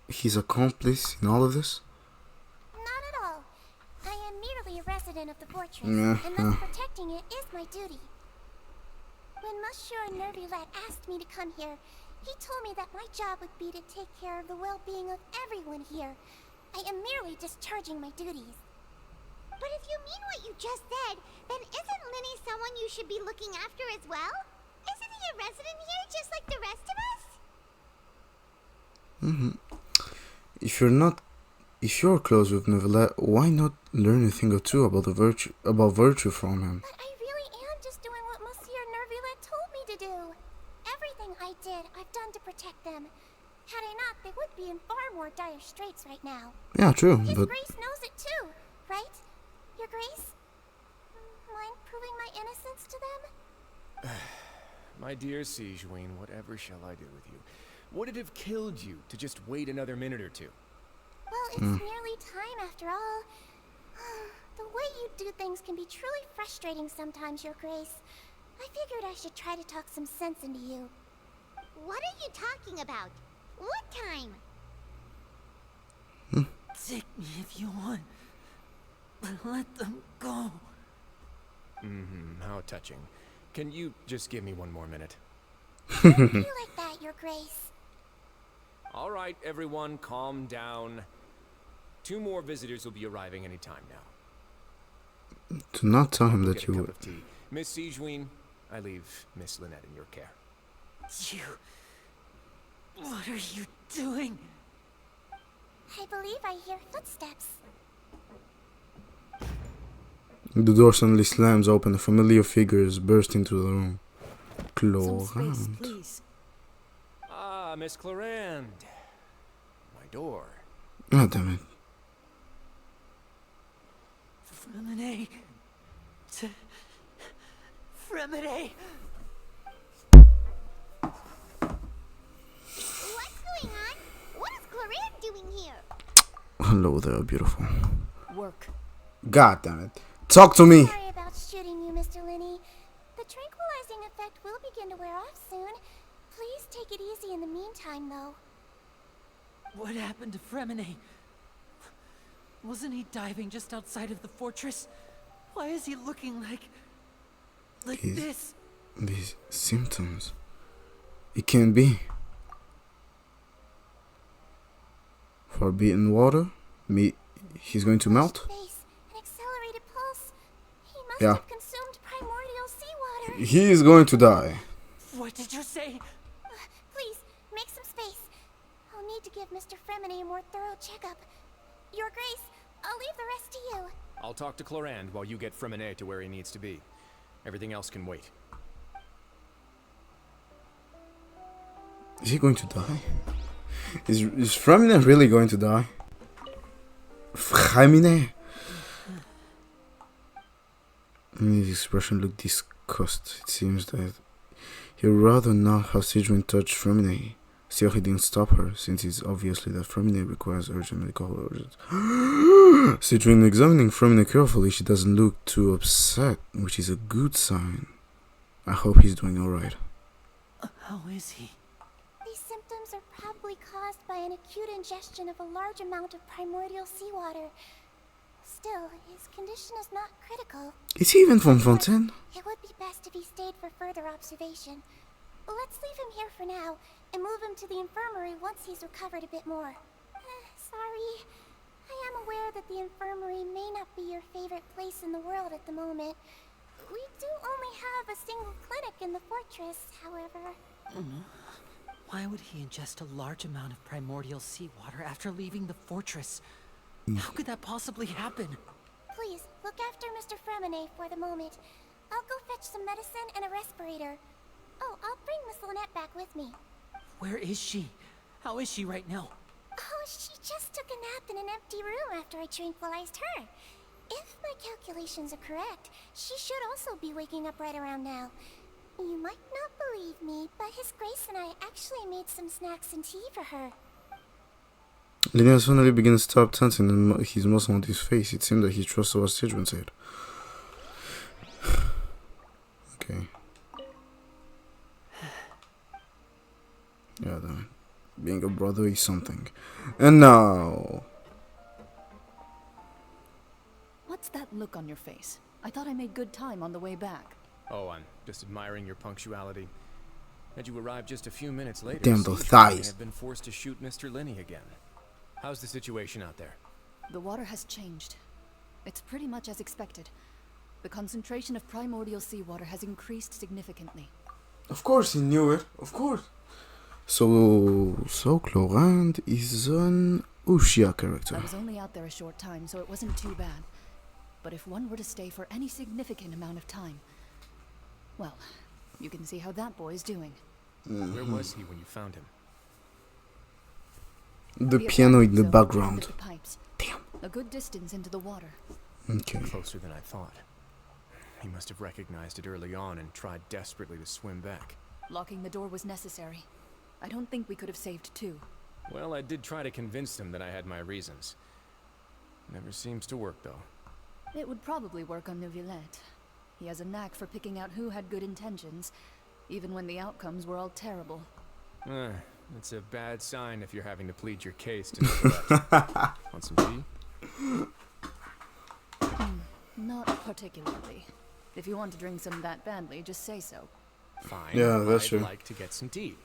his accomplice in all of this? Not at all. I am merely a resident of the fortress, Yeah, and thus protecting it is my duty. When Monsieur Nervulet asked me to come here, he told me that my job would be to take care of the well-being of everyone here. I am merely discharging my duties. But if you mean what you just said, then isn't Linny someone you should be looking after as well? Isn't he a resident here just like the rest of us? If you're close with Neuvillette, why not learn a thing or two about virtue from him? But I really am just doing what Monsieur Nervulet told me to do. Everything I did, I've done to protect them. Had I not, they would be in far more dire straits right now. Yeah, true, His but Grace knows it too, right? Your Grace? Mind proving my innocence to them? My dear Siege Wing, whatever shall I do with you? Would it have killed you to just wait another minute or two? Well, it's nearly time after all. The way you do things can be truly frustrating sometimes, Your Grace. I figured I should try to talk some sense into you. What are you talking about? What time? Take me if you want. But let them go. How touching. Can you just give me one more minute? Don't be like that, Your Grace. All right, everyone, calm down. 2 more visitors will be arriving any time now. do not tell him Get that a you cup would. of tea. Miss Siegeween, I leave Miss Lynette in your care. You. What are you doing? I believe I hear footsteps. The door suddenly slams open. A familiar figures burst into the room. Some space, Clorant. please. Ah, Miss Clorand. My door. God damn it. Fremine. Fremine. What's going on? What is Clorand doing here? Hello there, beautiful. Work. God damn it. Talk to me. Sorry about shooting you, Mr. Linney. The tranquilizing effect will begin to wear off soon. Please take it easy in the meantime, though. What happened to Fremine? Wasn't he diving just outside of the fortress? Why is he looking like He's- this? These symptoms. It can't be. Forbidden water? He's going to melt? Space, an accelerated pulse. He must Yeah. have consumed primordial seawater. He is going to die. What did you say? Please, make some space. Frominay a more thorough checkup. Your Grace, I'll leave the rest to you. I'll talk to Clorand while you get Frominay to where he needs to be. Everything else can wait. Is he going to die? Is Frominay really going to die? Frominay? His expression looked disgusted. It seems that he'd rather not have Sigewin touch Frominay. Still, he didn't stop her, since it's obviously that Frominay requires urgent medical urgent. Sigewin examining Frominay carefully, she doesn't look too upset, which is a good sign. I hope he's doing alright. How is he? These symptoms are probably caused by an acute ingestion of a large amount of primordial seawater. Still, his condition is not critical. Is he even from Fontaine? It would be best if he stayed for further observation. Let's leave him here for now, and move him to the infirmary once he's recovered a bit more. Sorry. I am aware that the infirmary may not be your favorite place in the world at the moment. We do only have a single clinic in the fortress, however. Why would he ingest a large amount of primordial seawater after leaving the fortress? How could that possibly happen? Please, look after Mr. Frominay for the moment. I'll go fetch some medicine and a respirator. Oh, I'll bring Miss Lynette back with me. Where is she? How is she right now? Oh, she just took a nap in an empty room after I tranquilized her. If my calculations are correct, she should also be waking up right around now. You might not believe me, but His Grace and I actually made some snacks and tea for her. Linnea suddenly begins to stop tensing and his muscle on his face. It seemed that he trusted what Sigewin said. Okay. Yeah, then. Being a brother is something. And now... What's that look on your face? I thought I made good time on the way back. Oh, I'm just admiring your punctuality. Had you arrived just a few minutes later, Damn those Siege thighs. may have been forced to shoot Mr. Linney again. How's the situation out there? The water has changed. It's pretty much as expected. The concentration of primordial seawater has increased significantly. Of course he knew it. Of course. So Clorand is an Ushia character. I was only out there a short time, so it wasn't too bad. But if one were to stay for any significant amount of time, well, you can see how that boy's doing. Where was he when you found him? The piano in the So, background. the pipes. Damn. A good distance into the water. Okay. Closer than I thought. He must have recognized it early on and tried desperately to swim back. Locking the door was necessary. I don't think we could have saved two. Well, I did try to convince him that I had my reasons. Never seems to work, though. It would probably work on Neuvillette. He has a knack for picking out who had good intentions, even when the outcomes were all terrible. It's a bad sign if you're having to plead your case to Neuvillette. Want some tea? Not particularly. If you want to drink some that badly, just say so. Fine. Yeah, that's I'd true. like to get some tea.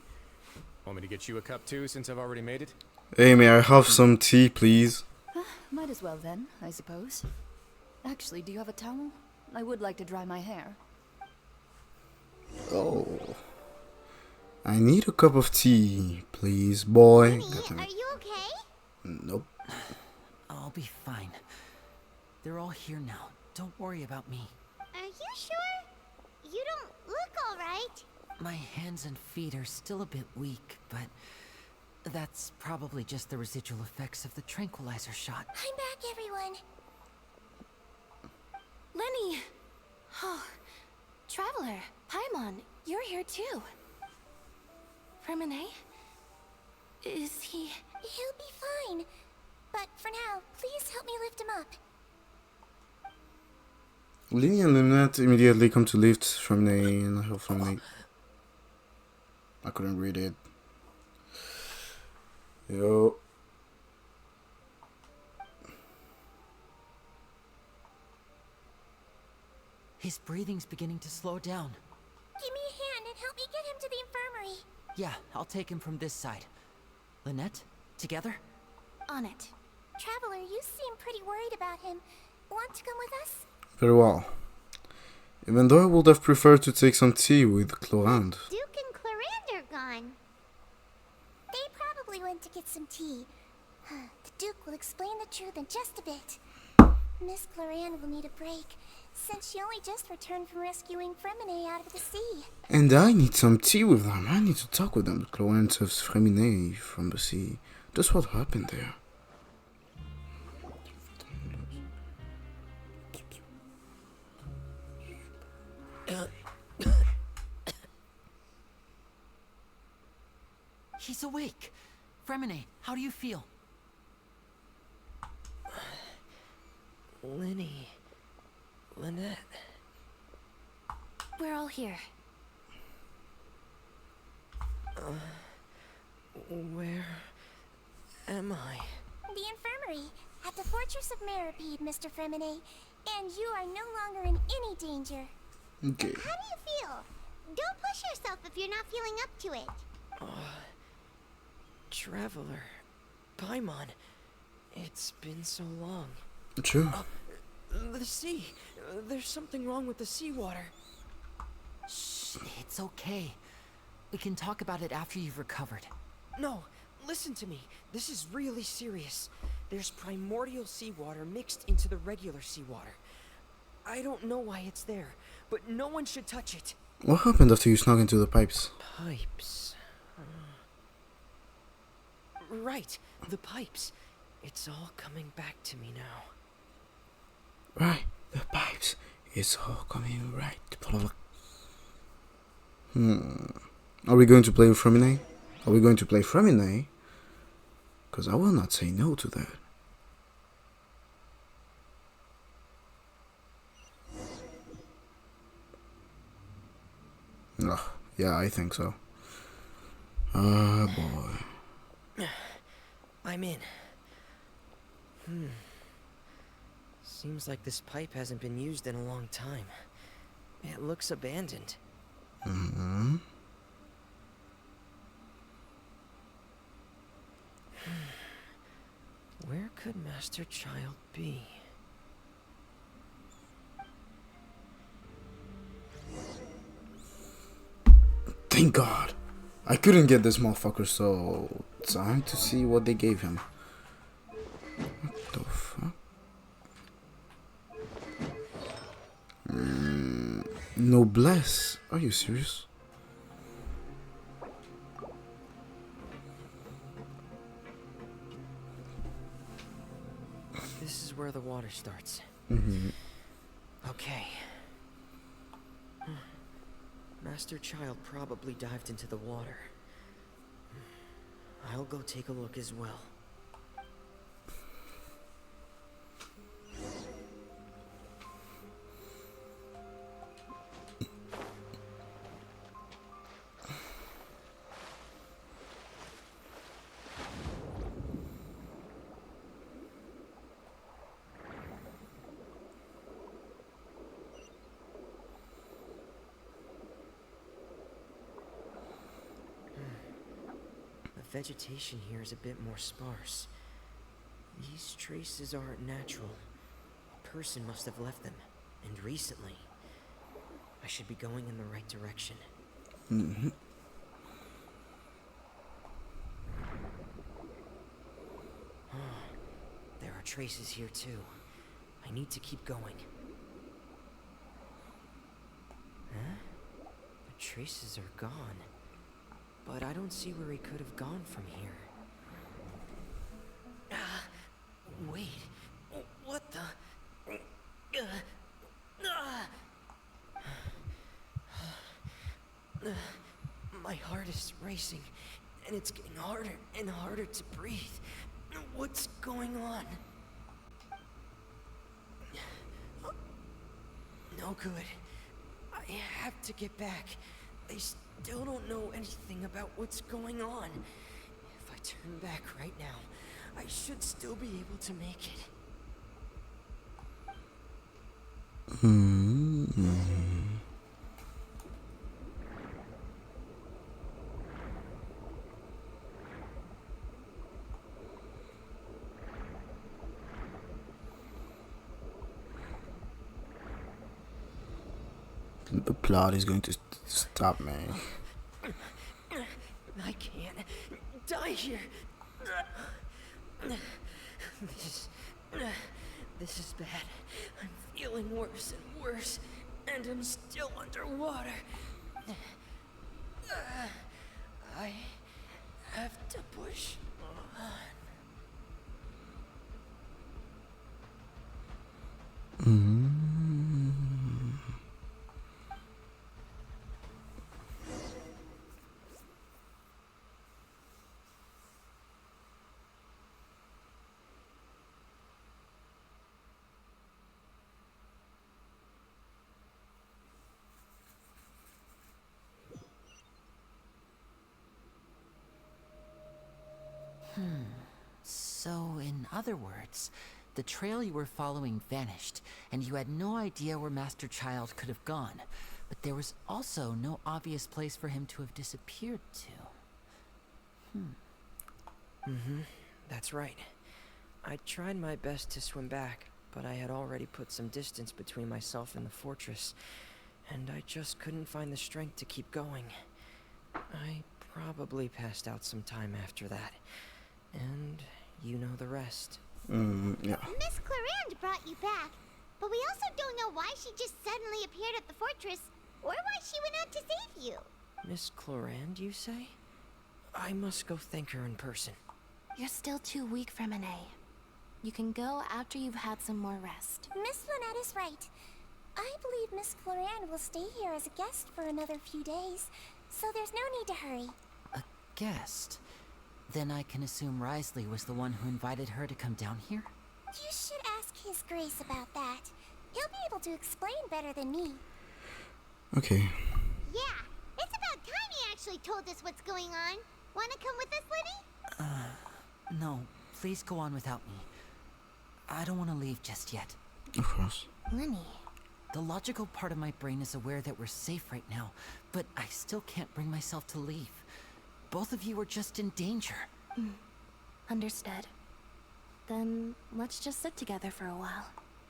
Want me to get you a cup too, since I've already made it? Hey, may I have some tea, please? Might as well then, I suppose. Actually, do you have a towel? I would like to dry my hair. Oh. I need a cup of tea, please, boy. Minnie, are you okay? Nope. I'll be fine. They're all here now. Don't worry about me. Are you sure? You don't look alright. My hands and feet are still a bit weak, but that's probably just the residual effects of the tranquilizer shot. I'm back, everyone. Lenny! Oh, Traveler, Paimon, you're here too. Frominay? Is he... He'll be fine. But for now, please help me lift him up. Linny and Lynette immediately come to lift Frominay and help Frominay. I couldn't read it. Yo. His breathing's beginning to slow down. Give me a hand and help me get him to the infirmary. Yeah, I'll take him from this side. Lynette, together? On it. Traveler, you seem pretty worried about him. Want to come with us? Very well. Even though I would have preferred to take some tea with Clorand. Duke and Clorand are gone. They probably went to get some tea. The Duke will explain the truth in just a bit. Miss Cloran will need a break, since she only just returned from rescuing Fremine out of the sea. And I need some tea with them. I need to talk with them. Cloran saves Fremine from the sea. That's what happened there. He's awake. Fremine, how do you feel? Lynette. We're all here. Where am I? The infirmary, at the Fortress of Meripede, Mr. Fremine. And you are no longer in any danger. Okay. How do you feel? Don't push yourself if you're not feeling up to it. Traveler. Paimon. It's been so long. True. The sea. There's something wrong with the seawater. Shh, it's okay. We can talk about it after you've recovered. No, listen to me. This is really serious. There's primordial seawater mixed into the regular seawater. I don't know why it's there, but no one should touch it. What happened after you snuck into the pipes? Pipes. Right, the pipes. It's all coming back to me now. Right, the pipes. It's all coming right. Are we going to play Fremine? Are we going to play Fremine? Because I will not say no to that. Oh, yeah, I think so. Ah, boy. I'm in. Seems like this pipe hasn't been used in a long time. It looks abandoned. Where could Master Child be? Thank God. I couldn't get this motherfucker, so time to see what they gave him. What the fuck? Noblesse. Are you serious? This is where the water starts. Okay. Master Child probably dived into the water. I'll go take a look as well. The vegetation here is a bit more sparse. These traces aren't natural. A person must have left them, and recently. I should be going in the right direction. There are traces here too. I need to keep going. The traces are gone. But I don't see where he could have gone from here. Wait. What the? My heart is racing, and it's getting harder and harder to breathe. What's going on? No good. I have to get back. They still don't know anything about what's going on. If I turn back right now, I should still be able to make it. The plot is going to stop me. I can't die here. This is bad. I'm feeling worse and worse, and I'm still underwater. I have to push on. So, in other words, the trail you were following vanished, and you had no idea where Master Child could have gone. But there was also no obvious place for him to have disappeared to. That's right. I tried my best to swim back, but I had already put some distance between myself and the fortress, and I just couldn't find the strength to keep going. I probably passed out some time after that, and you know the rest. Yeah. Miss Clarande brought you back, but we also don't know why she just suddenly appeared at the fortress, or why she went out to save you. Miss Clarande, you say? I must go thank her in person. You're still too weak for Monet. You can go after you've had some more rest. Miss Lynette is right. I believe Miss Clarande will stay here as a guest for another few days, so there's no need to hurry. A guest? Then I can assume Wriothsley was the one who invited her to come down here? You should ask His Grace about that. He'll be able to explain better than me. Okay. Yeah, it's about time he actually told us what's going on. Wanna come with us, Lenny? No, please go on without me. I don't want to leave just yet. Of course. Lenny. The logical part of my brain is aware that we're safe right now, but I still can't bring myself to leave. Both of you are just in danger. Understood. Then let's just sit together for a while.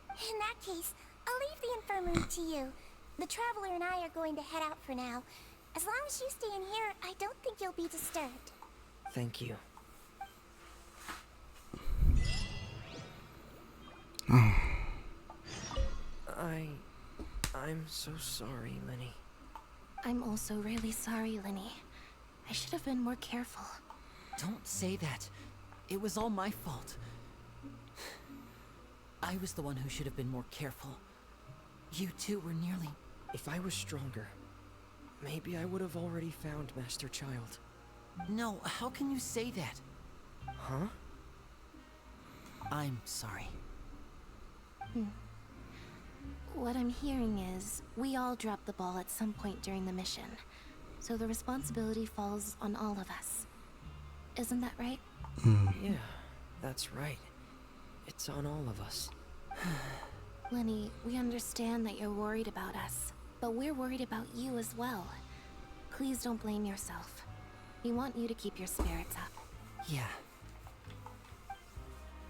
In that case, I'll leave the infirmary to you. The Traveler and I are going to head out for now. As long as you stay in here, I don't think you'll be disturbed. Thank you. I'm so sorry, Lenny. I'm also really sorry, Lenny. I should have been more careful. Don't say that. It was all my fault. I was the one who should have been more careful. You two were nearly... If I was stronger, maybe I would have already found Master Child. No, how can you say that? Huh? I'm sorry. What I'm hearing is, we all dropped the ball at some point during the mission. So the responsibility falls on all of us. Isn't that right? Yeah, that's right. It's on all of us. Lenny, we understand that you're worried about us, but we're worried about you as well. Please don't blame yourself. We want you to keep your spirits up. Yeah,